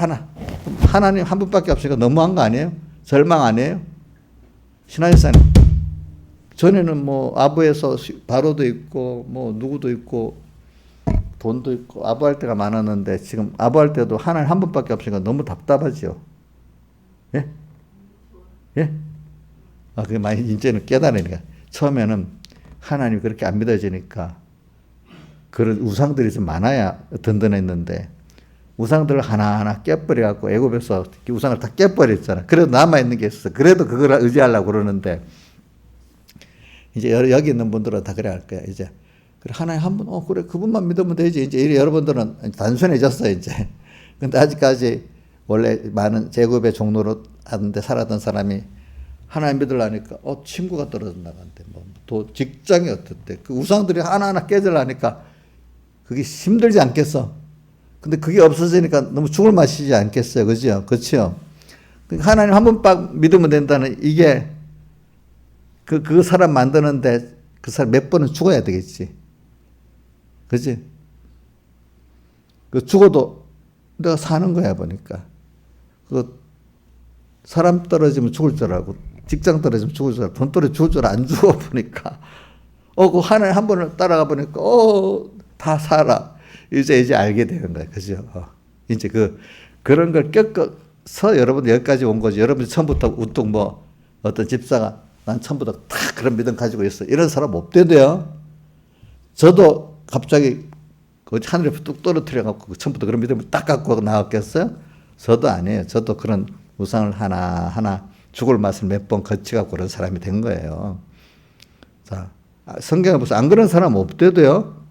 하나님 한 분밖에 없으니까 너무한 거 아니에요? 절망 아니에요? 신하일사님, 전에는 뭐 아부에서 바로도 있고 뭐 누구도 있고 돈도 있고 아부할 때가 많았는데, 지금 아부할 때도 하나님 한 분밖에 없으니까 너무 답답하지요. 예? 예? 그게 많이 이제는 깨달으니까. 처음에는 하나님이 그렇게 안 믿어지니까 그런 우상들이 좀 많아야 든든했는데, 우상들을 하나하나 깨버려갖고 애굽에서 우상을 다 깨버렸잖아. 그래도 남아있는 게 있어. 그래도 그걸 의지하려고 그러는데, 이제 여기 있는 분들은 다 그래 할 거야. 이제 그래 하나님 한 분, 그래 그분만 믿으면 되지. 이제 여러분들은 단순해졌어 이제. 근데 아직까지 원래 많은 제국의 종로로 하는데 살았던 사람이 하나님 믿으려니까 친구가 떨어져 나간대. 또 직장이 어떻대. 그 우상들이 하나하나 깨지려니까 그게 힘들지 않겠어? 근데 그게 없어지니까 너무 죽을 맛이지 않겠어요? 그죠? 그렇죠? 그러니까 하나님 한 분밖 믿으면 된다는 이게 그 사람 만드는데 그 사람 몇 번은 죽어야 되겠지. 그지? 죽어도 내가 사는 거야, 보니까. 사람 떨어지면 죽을 줄 알고, 직장 떨어지면 죽을 줄 알고, 돈 떨어지면 죽을 줄 안 죽어, 보니까. 그 하나님 한 번을 따라가 보니까, 다 살아. 이제 알게 되는 거야. 그죠? 이제 그런 걸 겪어서 여러분 여기까지 온 거지. 여러분이 처음부터 우뚝 어떤 집사가 난 처음부터 다 그런 믿음 가지고 있어. 이런 사람 없대도요. 저도 갑자기 하늘에 뚝 떨어뜨려갖고 처음부터 그런 믿음을 딱 갖고 나왔겠어요? 저도 아니에요. 저도 그런 우상을 하나하나 죽을 맛을 몇 번 거쳐갖고 그런 사람이 된 거예요. 자, 성경에 보세요. 안 그런 사람 없대도요.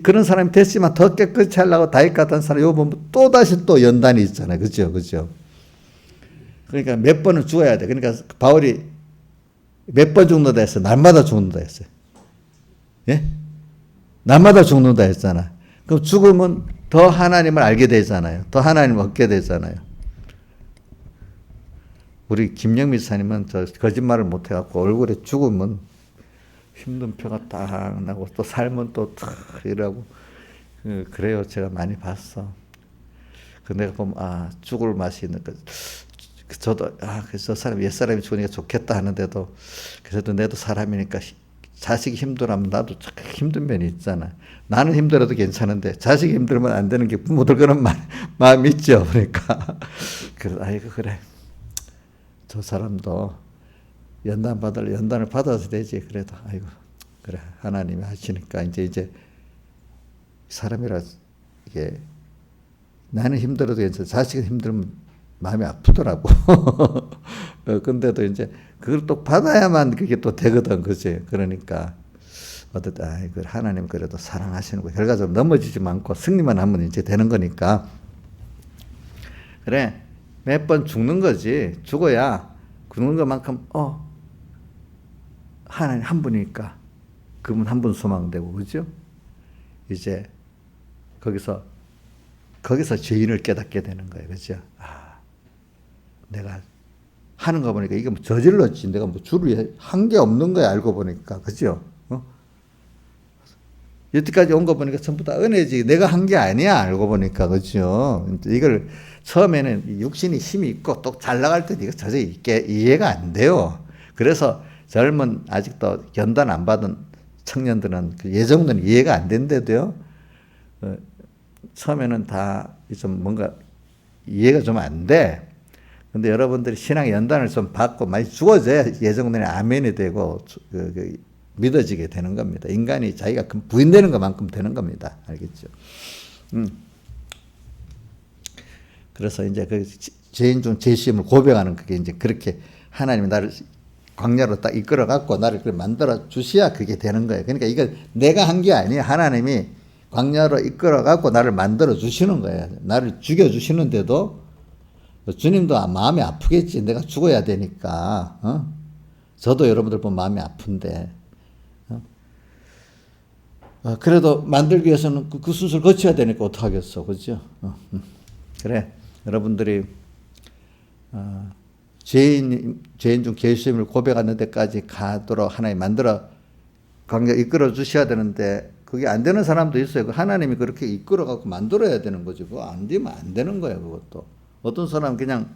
그런 사람이 됐지만 더 깨끗이 하려고 다윗 같은 사람, 요 보면 또 다시 또 연단이 있잖아요. 그죠? 그죠? 그러니까 몇 번은 죽어야 돼. 그러니까 바울이 몇 번 죽는다 했어요. 날마다 죽는다 했어요. 예? 날마다 죽는다 했잖아. 그럼 죽으면 더 하나님을 알게 되잖아요. 더 하나님을 얻게 되잖아요. 우리 김영미 사님은 저 거짓말을 못 해갖고 얼굴에 죽으면 힘든 표가 딱 나고 또 삶은 또 탁 이러고 그래요. 제가 많이 봤어. 그 내가 보면 죽을 맛이 있는 거. 저도 그래서 저 사람 옛사람이 죽으니까 좋겠다 하는데도 그래도 내도 사람이니까 자식이 힘들어하면 나도 참 힘든 면이 있잖아. 나는 힘들어도 괜찮은데 자식이 힘들면 안 되는 게 부모들 그런 마음이 있죠. 그러니까 아이고 그래. 저 사람도 연단을 받아서 되지. 그래도 아이고 그래 하나님이 하시니까 이제 사람이라 이게 나는 힘들어도 괜찮아. 자식이 힘들면 마음이 아프더라고. 근데도 이제 그걸 또 받아야만 그게 또 되거든, 그지? 그러니까 어쨌든 하나님 그래도 사랑하시는 거 결과적으로 넘어지지 않고 승리만 하면 이제 되는 거니까. 그래 몇 번 죽는 거지. 죽어야 죽는 것만큼 하나님 한 분이니까 그분 한 분 소망되고, 그죠? 이제 거기서 죄인을 깨닫게 되는 거예요, 그죠? 내가 하는 거 보니까 이게 뭐 저질렀지. 내가 뭐 주를 한 게 없는 거야, 알고 보니까. 그죠? 여태까지 온 거 보니까 전부 다 은혜지. 내가 한 게 아니야, 알고 보니까. 그죠? 이걸 처음에는 육신이 힘이 있고 또 잘 나갈 때 이거 도저히 이해가 안 돼요. 그래서 젊은 아직도 연단 안 받은 청년들은 예정들은 이해가 안 된대도요. 처음에는 다 좀 뭔가 이해가 좀 안 돼. 근데 여러분들이 신앙 연단을 좀 받고 많이 죽어져야 예정론이 아멘이 되고 믿어지게 되는 겁니다. 인간이 자기가 부인되는 것만큼 되는 겁니다. 알겠죠? 그래서 이제 그 죄인 중 죄시임을 고백하는 그게 이제 그렇게 하나님이 나를 광야로 딱 이끌어 갖고 나를 그렇게 만들어 주셔야 그게 되는 거예요. 그러니까 이걸 내가 한 게 아니에요. 하나님이 광야로 이끌어 갖고 나를 만들어 주시는 거예요. 나를 죽여 주시는데도 주님도 마음이 아프겠지. 내가 죽어야 되니까. 저도 여러분들 보면 마음이 아픈데. 그래도 만들기 위해서는 그 순서를 거쳐야 되니까 어떡하겠어. 그죠? 그래. 여러분들이, 죄인 중 죄수임을 고백하는 데까지 가도록 하나님 만들어, 광야 이끌어 주셔야 되는데, 그게 안 되는 사람도 있어요. 하나님이 그렇게 이끌어 갖고 만들어야 되는 거지. 그거 안 되면 안 되는 거예요. 그것도. 어떤 사람은 그냥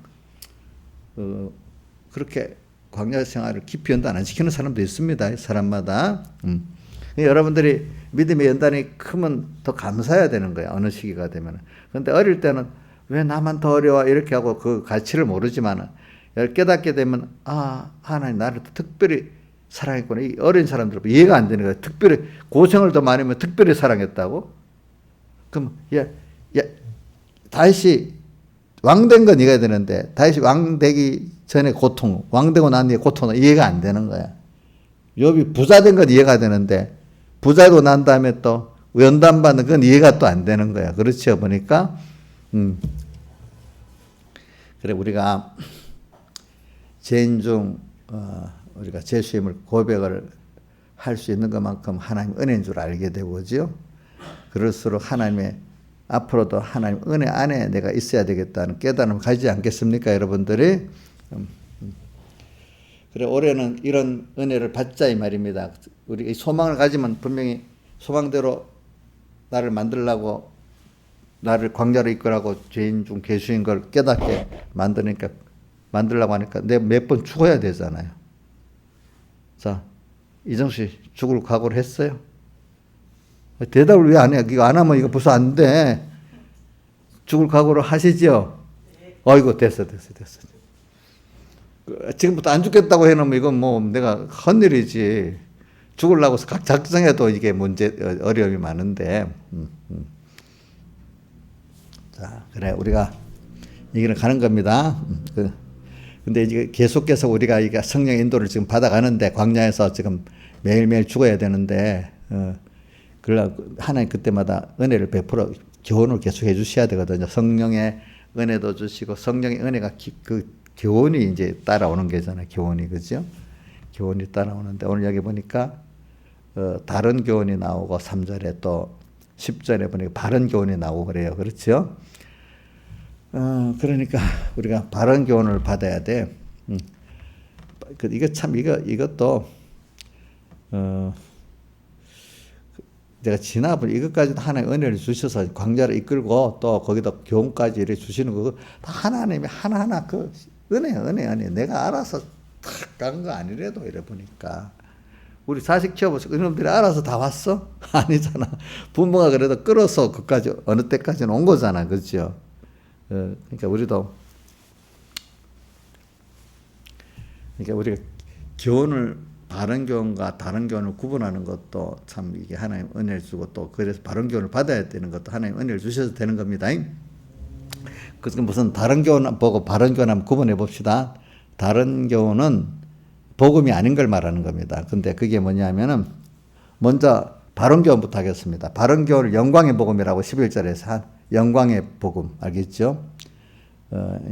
그렇게 광야 생활을 깊이 연단 안 시키는 사람도 있습니다. 사람마다. 여러분들이 믿음의 연단이 크면 더 감사해야 되는 거예요. 어느 시기가 되면. 그런데 어릴 때는 왜 나만 더 어려워 이렇게 하고 그 가치를 모르지만 깨닫게 되면 하나님 나를 특별히 사랑했구나. 이 어린 사람들 이해가 안 되는 거예요. 특별히 고생을 더 많이 하면 특별히 사랑했다고? 그럼 다시 왕된 건 이해가 되는데 다시 왕되기 전에 고통, 왕되고 난 뒤에 고통은 이해가 안 되는 거야. 욥이 부자된 건 이해가 되는데 부자로 난 다음에 또 연단받는 건 이해가 또 안 되는 거야. 그렇죠? 보니까 그래 우리가 죄인 중 우리가 죄수임을 고백을 할 수 있는 것만큼 하나님 은혜인 줄 알게 되고, 그죠? 그럴수록 하나님의 앞으로도 하나님 은혜 안에 내가 있어야 되겠다는 깨달음을 가지지 않겠습니까, 여러분들이? 그래 올해는 이런 은혜를 받자 이 말입니다. 우리 소망을 가지면 분명히 소망대로 나를 만들라고 나를 광야로 이끌라고 죄인 중 괴수인 걸 깨닫게 만들려고 하니까 내가 몇 번 죽어야 되잖아요. 자, 이정수 씨 죽을 각오를 했어요? 대답을 왜 안 해? 이거 안 하면 이거 벌써 안 돼. 죽을 각오를 하시죠? 어이구 됐어. 지금부터 안 죽겠다고 해놓으면 이건 뭐 내가 헛일이지. 죽으려고 각 작정해도 이게 어려움이 많은데. 자, 그래 우리가 이기는 가는 겁니다. 근데 이제 계속해서 우리가 이게 성령의 인도를 지금 받아가는데 광야에서 지금 매일매일 죽어야 되는데 그러나 하나님 그때마다 은혜를 베풀어 교훈을 계속 해주셔야 되거든요. 성령의 은혜도 주시고 성령의 은혜가 그 교훈이 이제 따라오는 거잖아요. 교훈이 그죠? 교훈이 따라오는데 오늘 여기 보니까 다른 교훈이 나오고 3절에 또 10절에 보니까 바른 교훈이 나오고 그래요. 그렇죠? 그러니까 우리가 바른 교훈을 받아야 돼. 이거 참 이것도 내가 지나본 이것까지도 하나님 은혜를 주셔서 광야를 이끌고 또 거기다 교훈까지 이렇게 주시는 거 다 하나님이 하나하나 그 은혜 내가 알아서 탁 간 거 아니래도 이래 보니까 우리 자식 키워보시고 이놈들이 알아서 다 왔어? 아니잖아. 부모가 그래도 끌어서 그까지 어느 때까지는 온 거잖아. 그렇죠? 그러니까 우리가 교훈을 바른 교훈과 다른 교훈을 구분하는 것도 참 이게 하나님 은혜를 주고 또 그래서 바른 교훈을 받아야 되는 것도 하나님 은혜를 주셔서 되는 겁니다. 그래서 무슨 다른 교훈 보고 바른 교훈 한번 구분해 봅시다. 다른 교훈은 복음이 아닌 걸 말하는 겁니다. 근데 그게 뭐냐면은 먼저 바른 교훈부터 하겠습니다. 바른 교훈을 영광의 복음이라고 11절에서 한 영광의 복음 알겠죠?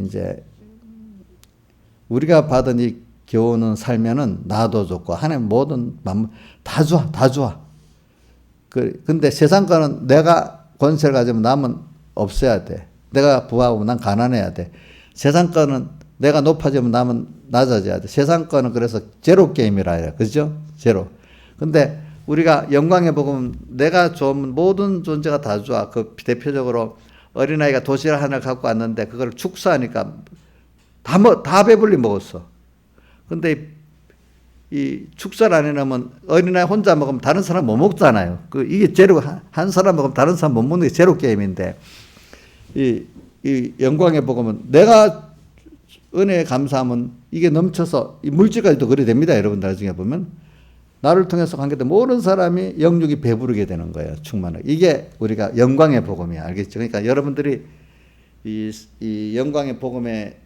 이제 우리가 받은 이 교훈은 살면은 나도 좋고 하나님 모든 다 좋아. 근데 세상 거는 내가 권세를 가지면 남은 없어야 돼. 내가 부하고 난 가난해야 돼. 세상 거는 내가 높아지면 남은 낮아져야 돼. 세상 거는 그래서 제로 게임이라 해요. 그죠? 제로. 근데 우리가 영광의 복음은 내가 좋으면 모든 존재가 다 좋아. 그 대표적으로 어린아이가 도시락 하나를 갖고 왔는데 그걸 축사하니까 다 배불리 먹었어. 근데 이 축사를 안 해놓으면 어린아이 혼자 먹으면 다른 사람 못 먹잖아요. 이게 제로, 한 사람 먹으면 다른 사람 못 먹는 게 제로 게임인데 이 영광의 복음은 내가 은혜에 감사하면 이게 넘쳐서 이 물질까지도 그래 됩니다. 여러분들 나중에 보면 나를 통해서 관계된 모든 사람이 영육이 배부르게 되는 거예요. 충만하게. 이게 우리가 영광의 복음이야. 알겠죠? 그러니까 여러분들이 이 영광의 복음의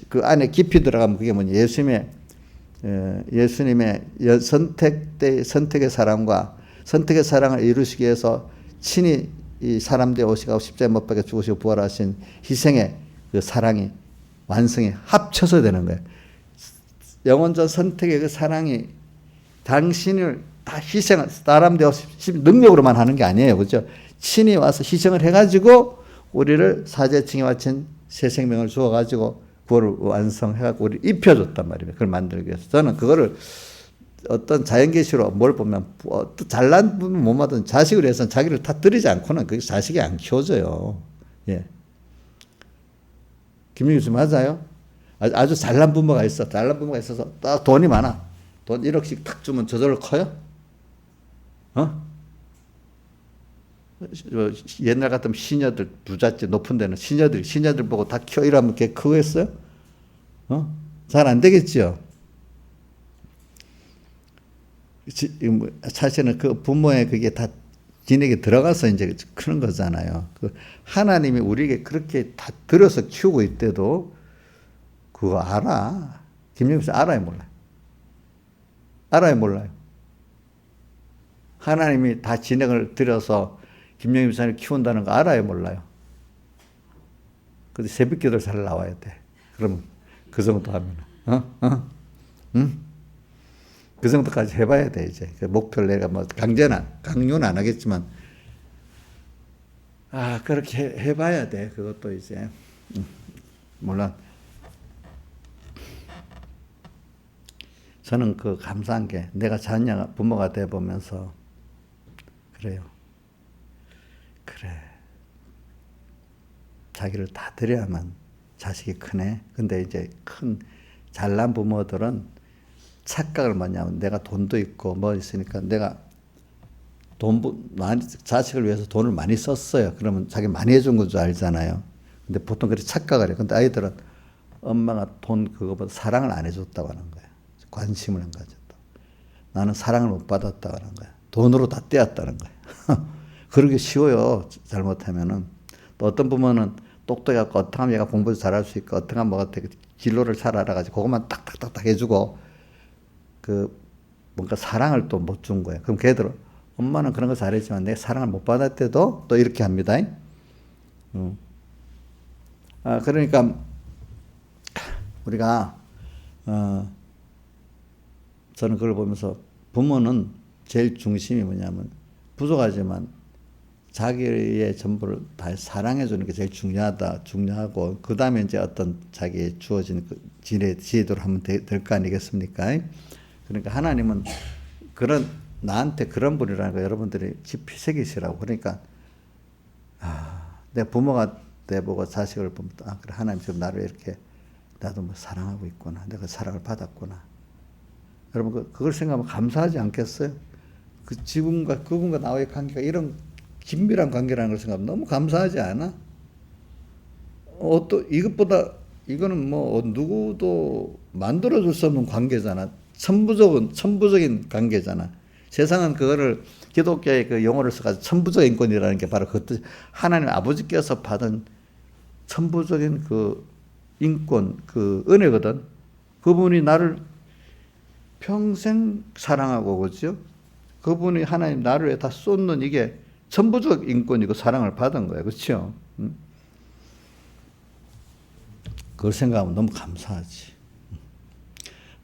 그 안에 깊이 들어가면 그게 뭐냐. 예수님의 선택의 사랑과 선택의 사랑을 이루시기 위해서 친히 이 사람 되어 오시고 십자가에 못 박혀 죽으시고 부활하신 희생의 그 사랑이 완성이 합쳐서 되는 거예요. 영원전 선택의 그 사랑이 당신을 다 사람 되어 능력으로만 하는 게 아니에요. 그죠? 친히 와서 희생을 해가지고 우리를 사제층에 바친 새 생명을 주어가지고 구원을 완성해가지고 우리 입혀줬단 말이에요. 그걸 만들기 위해서. 저는 그거를 어떤 자연계시로 뭘 보면 잘난 부분 못 받은 자식을 위해서는 자기를 다 드리지 않고는 그 자식이 안 키워져요. 예. 김민규 씨 맞아요? 아주 잘난 부모가 있어. 잘난 부모가 있어서 딱 돈이 많아. 돈 1억씩 탁 주면 저절로 커요? 옛날 같으면 시녀들 부잣집 높은 데는 시녀들 보고 다 키워 이러면 걔 크겠어요? 잘 안 되겠죠. 사실은 그 부모의 그게 다 지네게 들어가서 이제 크는 거잖아요. 하나님이 우리에게 그렇게 다 들여서 키우고 있대도 그거 알아. 김영수 씨 알아요, 몰라요? 알아요, 몰라요? 하나님이 다 진행을 들여서 김영임 사를 키운다는 거 알아요, 몰라요? 근데 새벽기도를 잘 나와야 돼. 그럼 그 정도 하면, 응? 그 정도까지 해봐야 돼, 이제. 그 목표를 내가 뭐 강요는 안 하겠지만, 그렇게 해봐야 돼. 그것도 이제. 물론, 저는 그 감사한 게 내가 부모가 돼 보면서, 그래요. 그래. 자기를 다 드려야만 자식이 크네. 근데 이제 잘난 부모들은 착각을 뭐냐면 내가 돈도 있고 뭐 있으니까 내가 자식을 위해서 돈을 많이 썼어요. 그러면 자기 많이 해준 건 줄 알잖아요. 근데 보통 그렇게 착각을 해요. 근데 아이들은 엄마가 돈 그거보다 사랑을 안 해줬다고 하는 거예요. 관심을 안 가졌다. 나는 사랑을 못 받았다고 하는 거야. 돈으로 다 떼었다는 거야. 그러기 쉬워요. 잘못하면은. 또 어떤 부모는 똑똑해갖고 어떻게 하면 얘가 공부도 잘할 수 있고 어떻게 하면 뭐가 되게 진로를 잘 알아가지고 그것만 딱딱딱딱 해주고 그 뭔가 사랑을 또 못 준 거예요. 그럼 걔들은 엄마는 그런 거 잘했지만 내 사랑을 못 받을 때도 또 이렇게 합니다. 그러니까 우리가 저는 그걸 보면서 부모는 제일 중심이 뭐냐면 부족하지만 자기의 전부를 다 사랑해 주는 게 제일 중요하고 그 다음에 이제 어떤 자기의 주어진 그 지혜대로 하면 될 거 아니겠습니까? 그러니까 하나님은 나한테 그런 분이라는 거 여러분들이 깊이 새기시라고. 그러니까 내 부모가 내보고 자식을 보면 그래 하나님 지금 나를 이렇게 나도 뭐 사랑하고 있구나. 내가 사랑을 받았구나. 여러분 그걸 생각하면 감사하지 않겠어요? 그분과 나와의 관계가 이런 긴밀한 관계라는 걸 생각하면 너무 감사하지 않아? 또 이것보다 이거는 뭐 누구도 만들어줄 수 없는 관계잖아. 천부적인 관계잖아. 세상은 그거를 기독교의 그 용어를 써가지고 천부적 인권이라는 게 바로 그것도 하나님 아버지께서 받은 천부적인 그 인권, 그 은혜거든. 그분이 나를 평생 사랑하고 그죠? 그분이 하나님 나를 위해 다 쏟는 이게 천부적 인권이고 사랑을 받은 거예요. 그렇죠? 그걸 생각하면 너무 감사하지.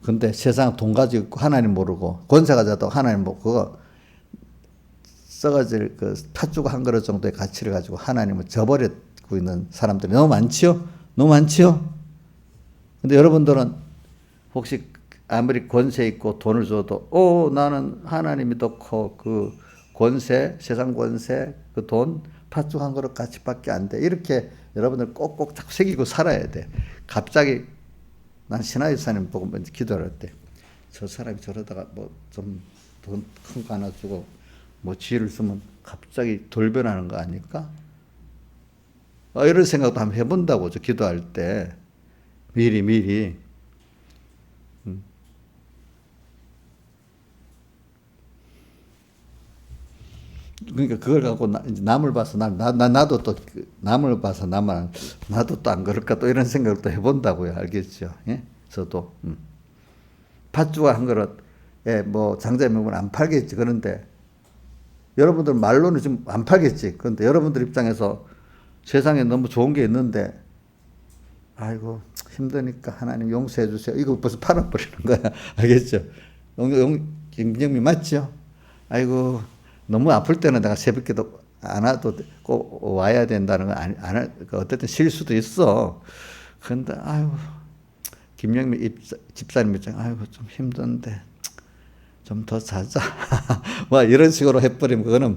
근데 세상 돈 가지고 있고 하나님 모르고 권세 가져도 하나님 모르고 그거 썩어질 그 팥죽 한 그릇 정도의 가치를 가지고 하나님을 저버리고 있는 사람들이 너무 많지요? 너무 많지요? 근데 여러분들은 혹시 아무리 권세 있고 돈을 줘도 나는 하나님이 더 커. 그 권세, 세상 권세, 그 돈 팥죽 한 그릇 가치밖에 안 돼. 이렇게 여러분들 꼭꼭 자꾸 새기고 살아야 돼. 갑자기 난 신하유사님 보고 먼저 기도를 할 때 저 사람이 저러다가 뭐 좀 돈 큰 거 하나 주고 뭐 지혜를 쓰면 갑자기 돌변하는 거 아닐까? 이런 생각도 한번 해본다고 저 기도할 때 미리 그러니까 그걸 갖고 남을 봐서 나도 또 남을 봐서 나도 또 안 그럴까 또 이런 생각을 또 해본다고요. 알겠죠? 예? 저도 팥죽 한 그릇에 뭐 장자의 명분 안 팔겠지. 그런데 여러분들 말로는 지금 안 팔겠지. 그런데 여러분들 입장에서 세상에 너무 좋은 게 있는데 아이고 힘드니까 하나님 용서해 주세요. 이거 벌써 팔아버리는 거야. 알겠죠? 김정민 맞죠? 아이고 너무 아플 때는 내가 새벽기도 안 와도 꼭 와야 된다는 건 어쨌든 실수도 있어. 그런데 아이고 김영민 집사님 입장 아이고 좀 힘든데 좀 더 자자. 뭐 이런 식으로 해버리면 그거는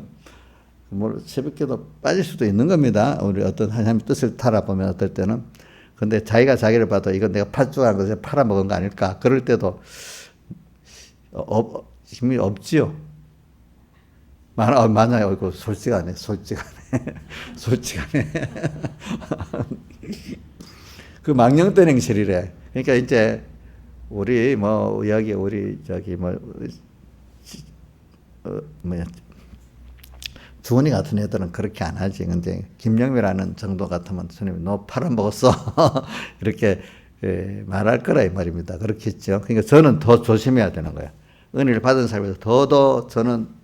뭐 새벽기도 빠질 수도 있는 겁니다. 우리 어떤 하나님 뜻을 따라 보면 어떨 때는. 근데 자기가 자기를 봐도 이거 내가 팥죽한 것을 팔아먹은 거 아닐까. 그럴 때도 힘이 없지요. 많아요. 이거 솔직하네. 그 망령된 행실이래. 그러니까 이제 우리 뭐 여기 우리 저기 주원이 같은 애들은 그렇게 안 하지. 근데 김영미라는 정도 같으면 스님이 너 팔아먹었어 이렇게 말할 거라 이 말입니다. 그렇겠죠. 그러니까 저는 더 조심해야 되는 거야. 은혜를 받은 사람에서 더더 저는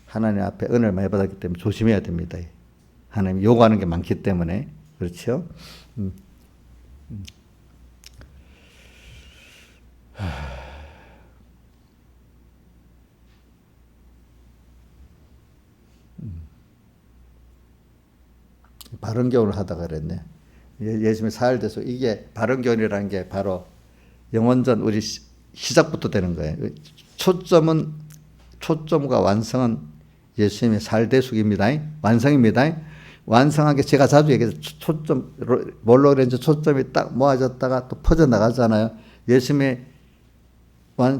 하나님 앞에 은혜를 많이 받았기 때문에 조심해야 됩니다. 하나님 요구하는 게 많기 때문에. 그렇죠? 바른교훈을 하다가 그랬네. 예수님이 사흘 돼서 이게 바른교훈이라는 게 바로 영원전 우리 시작부터 되는 거예요. 초점과 완성은 예수님의 살대숙입니다. 완성입니다. 완성하게 제가 자주 얘기해서 뭘로 그랬는지 초점이 딱 모아졌다가 또 퍼져나가잖아요. 예수님의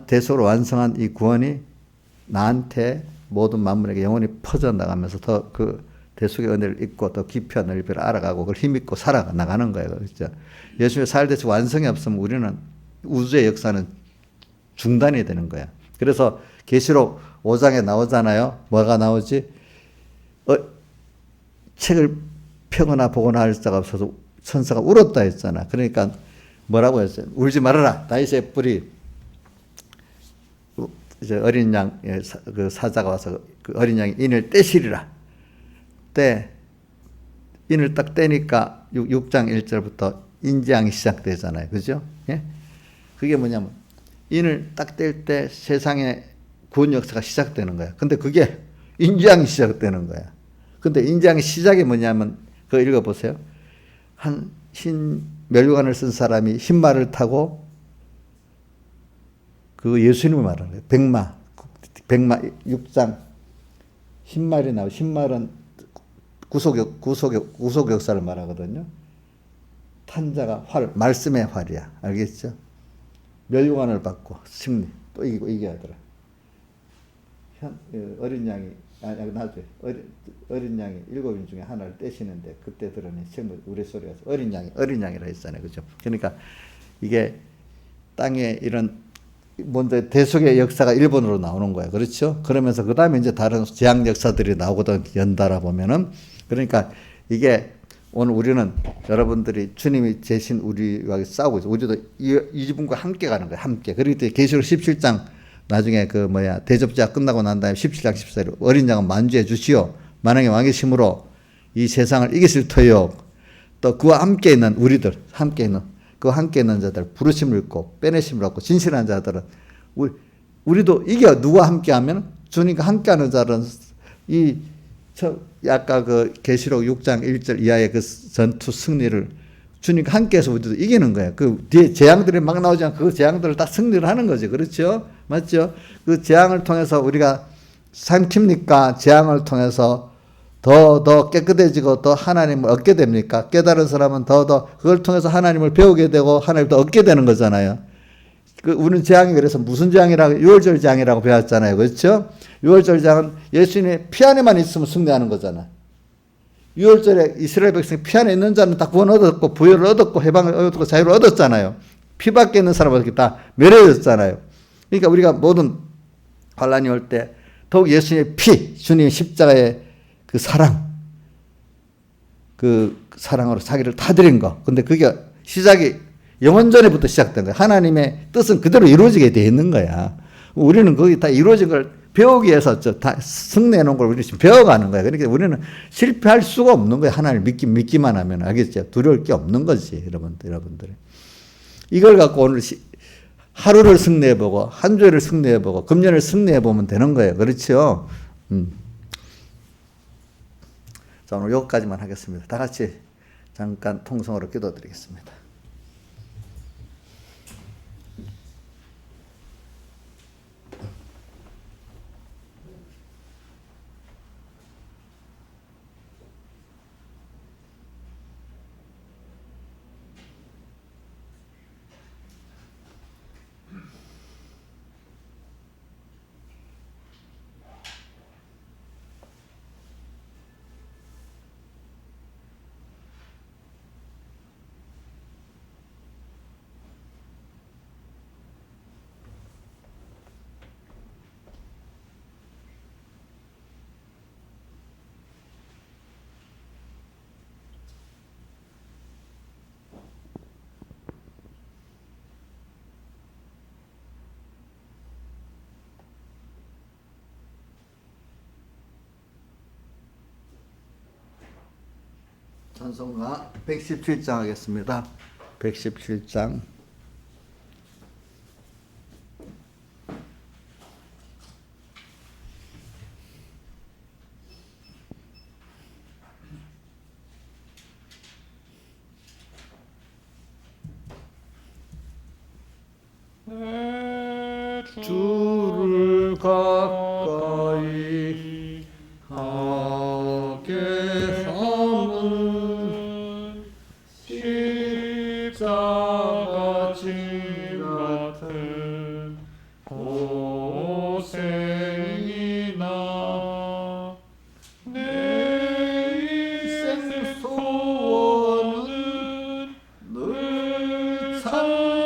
대속으로 완성한 이 구원이 나한테 모든 만물에게 영원히 퍼져나가면서 더 그 대속의 은혜를 잊고 더 깊이와 넓이를 알아가고 그걸 힘입고 살아나가는 거예요. 그렇죠? 예수님의 살대숙 완성이 없으면 우리는 우주의 역사는 중단이 되는 거야. 그래서 계시록 5장에 나오잖아요. 뭐가 나오지? 책을 펴거나 보거나 할 자가 없어서 천사가 울었다 했잖아. 그러니까 뭐라고 했어요? 울지 말아라. 다윗의 뿔이 이제 어린 양의 그 사자가 와서 그 어린 양이 인을 떼시리라. 인을 딱 떼니까 6장 1절부터 인재앙이 시작되잖아요. 그죠? 예? 그게 뭐냐면 인을 딱 뗄 때 세상의 구원 역사가 시작되는 거야. 근데 그게 인재앙이 시작되는 거야. 근데 인재앙의 시작이 뭐냐면 그거 읽어보세요. 한 흰 멸관을 쓴 사람이 흰말을 타고 그 예수님을 말하는 거예요. 백마 6장 흰말이 나오고 흰말은 구속 역사를 말하거든요. 탄자가 말씀의 활이야. 알겠죠? 멸관을 받고 승리 또 이기고 이겨야더라. 어린 양이 나중에 어린 양이 7인 중에 하나를 떼시는데 그때 들으니 우레소리가 어린 양이라 했잖아요. 그죠? 그러니까 이게 땅에 이런 먼저 대속의 역사가 일본으로 나오는 거예요. 그렇죠? 그러면서 그 다음에 이제 다른 재앙 역사들이 나오거든, 연달아 보면은. 그러니까 이게 오늘 우리는 여러분들이 주님이 제신 우리와 싸우고 있어. 우리도 이분과 함께 가는 거예요. 함께. 그리고 또 계시록 17장 나중에 대접자 끝나고 난 다음에 17장 14절 어린 양은 만주해 주시오. 만왕의 왕의 힘으로 이 세상을 이기실 터요. 또 그와 함께 있는 우리들, 함께 있는 자들, 부르심을 입고 빼내심을 얻고 진실한 자들은 우리도 이겨. 누가 함께하면 주님과 함께하는 자들은 아까 그 계시록 6장 1절 이하의 그 전투 승리를 주님과 함께해서 우리도 이기는 거예요. 그 뒤에 재앙들이 막 나오지만 그 재앙들을 다 승리를 하는 거죠. 그렇죠? 맞죠? 그 재앙을 통해서 우리가 삼킵니까? 재앙을 통해서 더 깨끗해지고 더 하나님을 얻게 됩니까? 깨달은 사람은 더 그걸 통해서 하나님을 배우게 되고 하나님을 더 얻게 되는 거잖아요. 우리는 재앙이 그래서 무슨 재앙이라고? 유월절 재앙이라고 배웠잖아요. 그렇죠? 유월절 재앙은 예수님의 피 안에만 있으면 승리하는 거잖아. 유월절에 이스라엘 백성이 피 안에 있는 자는 다 구원 얻었고 부여를 얻었고 해방을 얻었고 자유를 얻었잖아요. 피 밖에 있는 사람은 다 멸해졌잖아요. 그러니까 우리가 모든 환란이 올 때 더욱 예수님의 피, 주님의 십자가의 그 사랑으로 자기를 타드린 거. 근데 그게 시작이 영원 전에부터 시작된 거야. 하나님의 뜻은 그대로 이루어지게 돼 있는 거야. 우리는 거기 다 이루어진 걸 배우기 위해서 다 승리해 놓은 걸 우리 지금 배워가는 거야. 그러니까 우리는 실패할 수가 없는 거야. 하나님 믿기만 하면. 알겠죠? 두려울 게 없는 거지. 여러분들. 이걸 갖고 오늘 하루를 승리해보고, 한 주를 승리해보고, 금년을 승리해보면 되는 거예요. 그렇죠? 자, 오늘 여기까지만 하겠습니다. 다 같이 잠깐 통성으로 기도드리겠습니다. 찬송가 117장 하겠습니다. 117장. 주를 가까이 하게 함은 십자가 짐 같은 고생이나 내 인생 소원은 늘 찬송하면서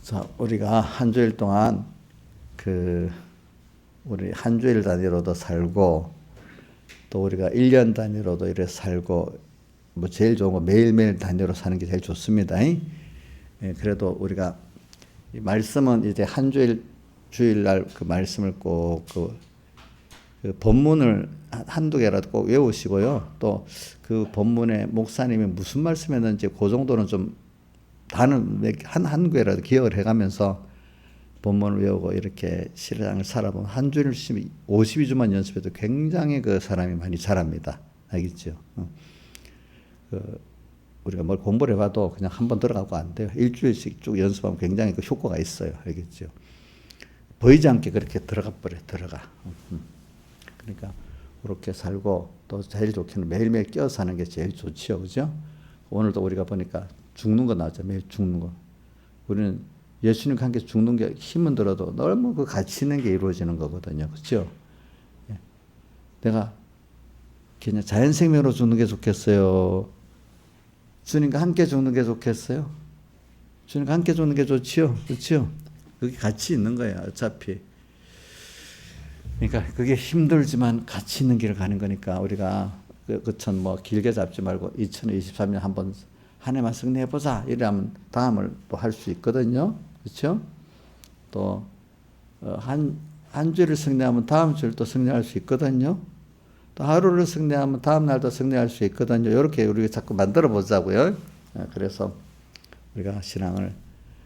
자, 우리가 한 주일 동안 우리 한 주일 단위로도 살고 또 우리가 1년 단위로도 이렇게 살고 뭐 제일 좋은 거 매일매일 단위로 사는 게 제일 좋습니다. 예, 그래도 우리가 이 말씀은 이제 한 주일날 그 말씀을 꼭 그 본문을 한두 개라도 꼭 외우시고요. 또 그 본문에 목사님이 무슨 말씀했는지 그 정도는 좀 단은 한 개라도 기억을 해가면서 본문을 외우고 이렇게 신앙을 살아보면 한 주일 52주만 연습해도 굉장히 그 사람이 많이 자랍니다. 알겠죠? 우리가 뭘 공부를 해봐도 그냥 한번 들어가고 안 돼요. 일주일씩 쭉 연습하면 굉장히 그 효과가 있어요. 알겠죠? 보이지 않게 그렇게 들어가. 그러니까 그렇게 살고 또 제일 좋게는 매일매일 끼어 사는 게 제일 좋지요. 그죠? 오늘도 우리가 보니까 죽는 거 나왔죠. 매일 죽는 거. 우리는 예수님과 함께 죽는 게 힘은 들어도 너무 그 가치 있는 게 이루어지는 거거든요. 그렇죠? 내가 그냥 자연생명으로 죽는 게 좋겠어요? 주님과 함께 죽는 게 좋겠어요? 주님과 함께 죽는 게 좋지요? 그렇죠? 그게 가치 있는 거예요. 어차피. 그러니까 그게 힘들지만 가치 있는 길을 가는 거니까 우리가 그천 뭐 길게 잡지 말고 2023년 한번 한 해만 승리해보자. 이러면 다음을 또 할 수 있거든요. 그렇죠? 또 한 주를 승리하면 다음 주를 또 승리할 수 있거든요. 또 하루를 승리하면 다음 날도 승리할 수 있거든요. 이렇게 우리가 자꾸 만들어 보자고요. 그래서 우리가 신앙을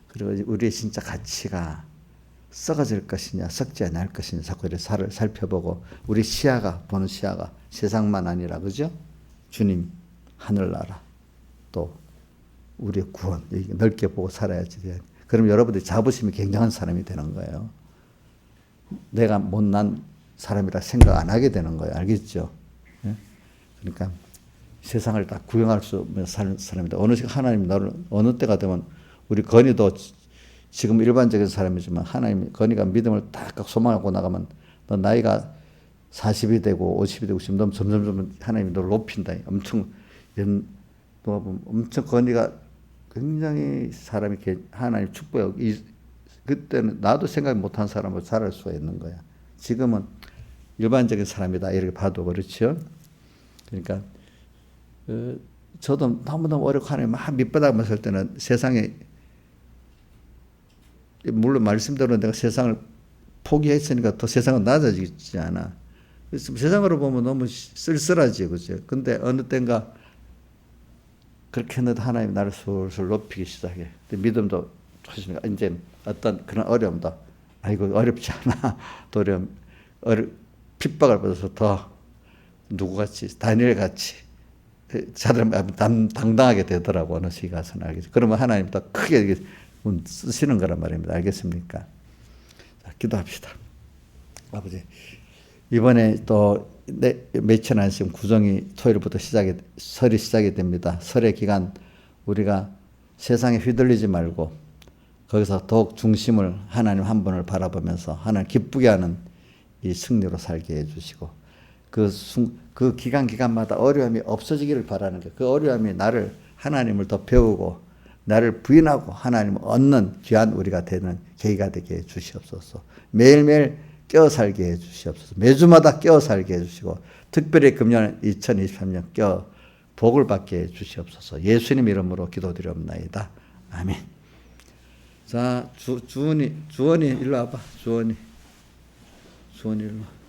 그리고 우리의 진짜 가치가 썩어질 것이냐 썩지 않을 것이냐 자꾸 이렇게 살펴보고 우리 보는 시야가 세상만 아니라 그죠? 주님 하늘나라 또 우리의 구원 넓게 보고 살아야지. 그럼 여러분들이 자부심이 굉장한 사람이 되는 거예요. 내가 못난 사람이라 생각 안 하게 되는 거예요. 알겠죠? 그러니까 세상을 다 구경할 수 없는 사람이다. 하나님 너를 어느 때가 되면 우리 건이도 지금 일반적인 사람이지만 하나님 건이가 믿음을 딱 소망하고 나가면 너 나이가 40이 되고 50이 되고 지금 점점 하나님이 너를 높인다. 엄청 건이가 굉장히 사람이 하나님 축복하고 그때는 나도 생각 못한 사람으로 자랄 수가 있는 거야. 지금은 일반적인 사람이다 이렇게 봐도 그렇죠. 그러니까 저도 너무너무 어렵고 하나님 막 밑바닥만 설 때는 세상에 물론 말씀대로 내가 세상을 포기했으니까 더 세상은 낮아지지 않아. 세상으로 보면 너무 쓸쓸하지, 그죠? 근데 어느 땐가 그렇게 했는데 하나님 나를 술술 높이기 시작해. 믿음도 조심해. 이제 어떤 그런 어려움도 아이고 어렵지 않아. 또 핍박을 받아서 더 누구같이 다니엘 같이 자들 당당하게 되더라고 어느 시기 가서는 알겠죠. 그러면 하나님 더 크게 쓰시는 거란 말입니다. 알겠습니까? 자, 기도합시다. 아버지, 이번에 또 며칠 안 지금 구정이 토요일부터 설이 시작이 됩니다. 설의 기간 우리가 세상에 휘둘리지 말고 거기서 더욱 중심을 하나님 한 분을 바라보면서 하나님 기쁘게 하는 이 승리로 살게 해주시고 그 기간마다 어려움이 없어지기를 바라는 거예요. 그 어려움이 나를 하나님을 더 배우고 나를 부인하고 하나님을 얻는 귀한 우리가 되는 계기가 되게 해 주시옵소서. 매일매일 깨어 살게 해 주시옵소서. 매주마다 깨어 살게 해 주시고 특별히 금년 2023년 깨어 복을 받게 해 주시옵소서. 예수님 이름으로 기도드리옵나이다. 아멘. 자, 주원이 일로 와봐. 주원이 일로 와.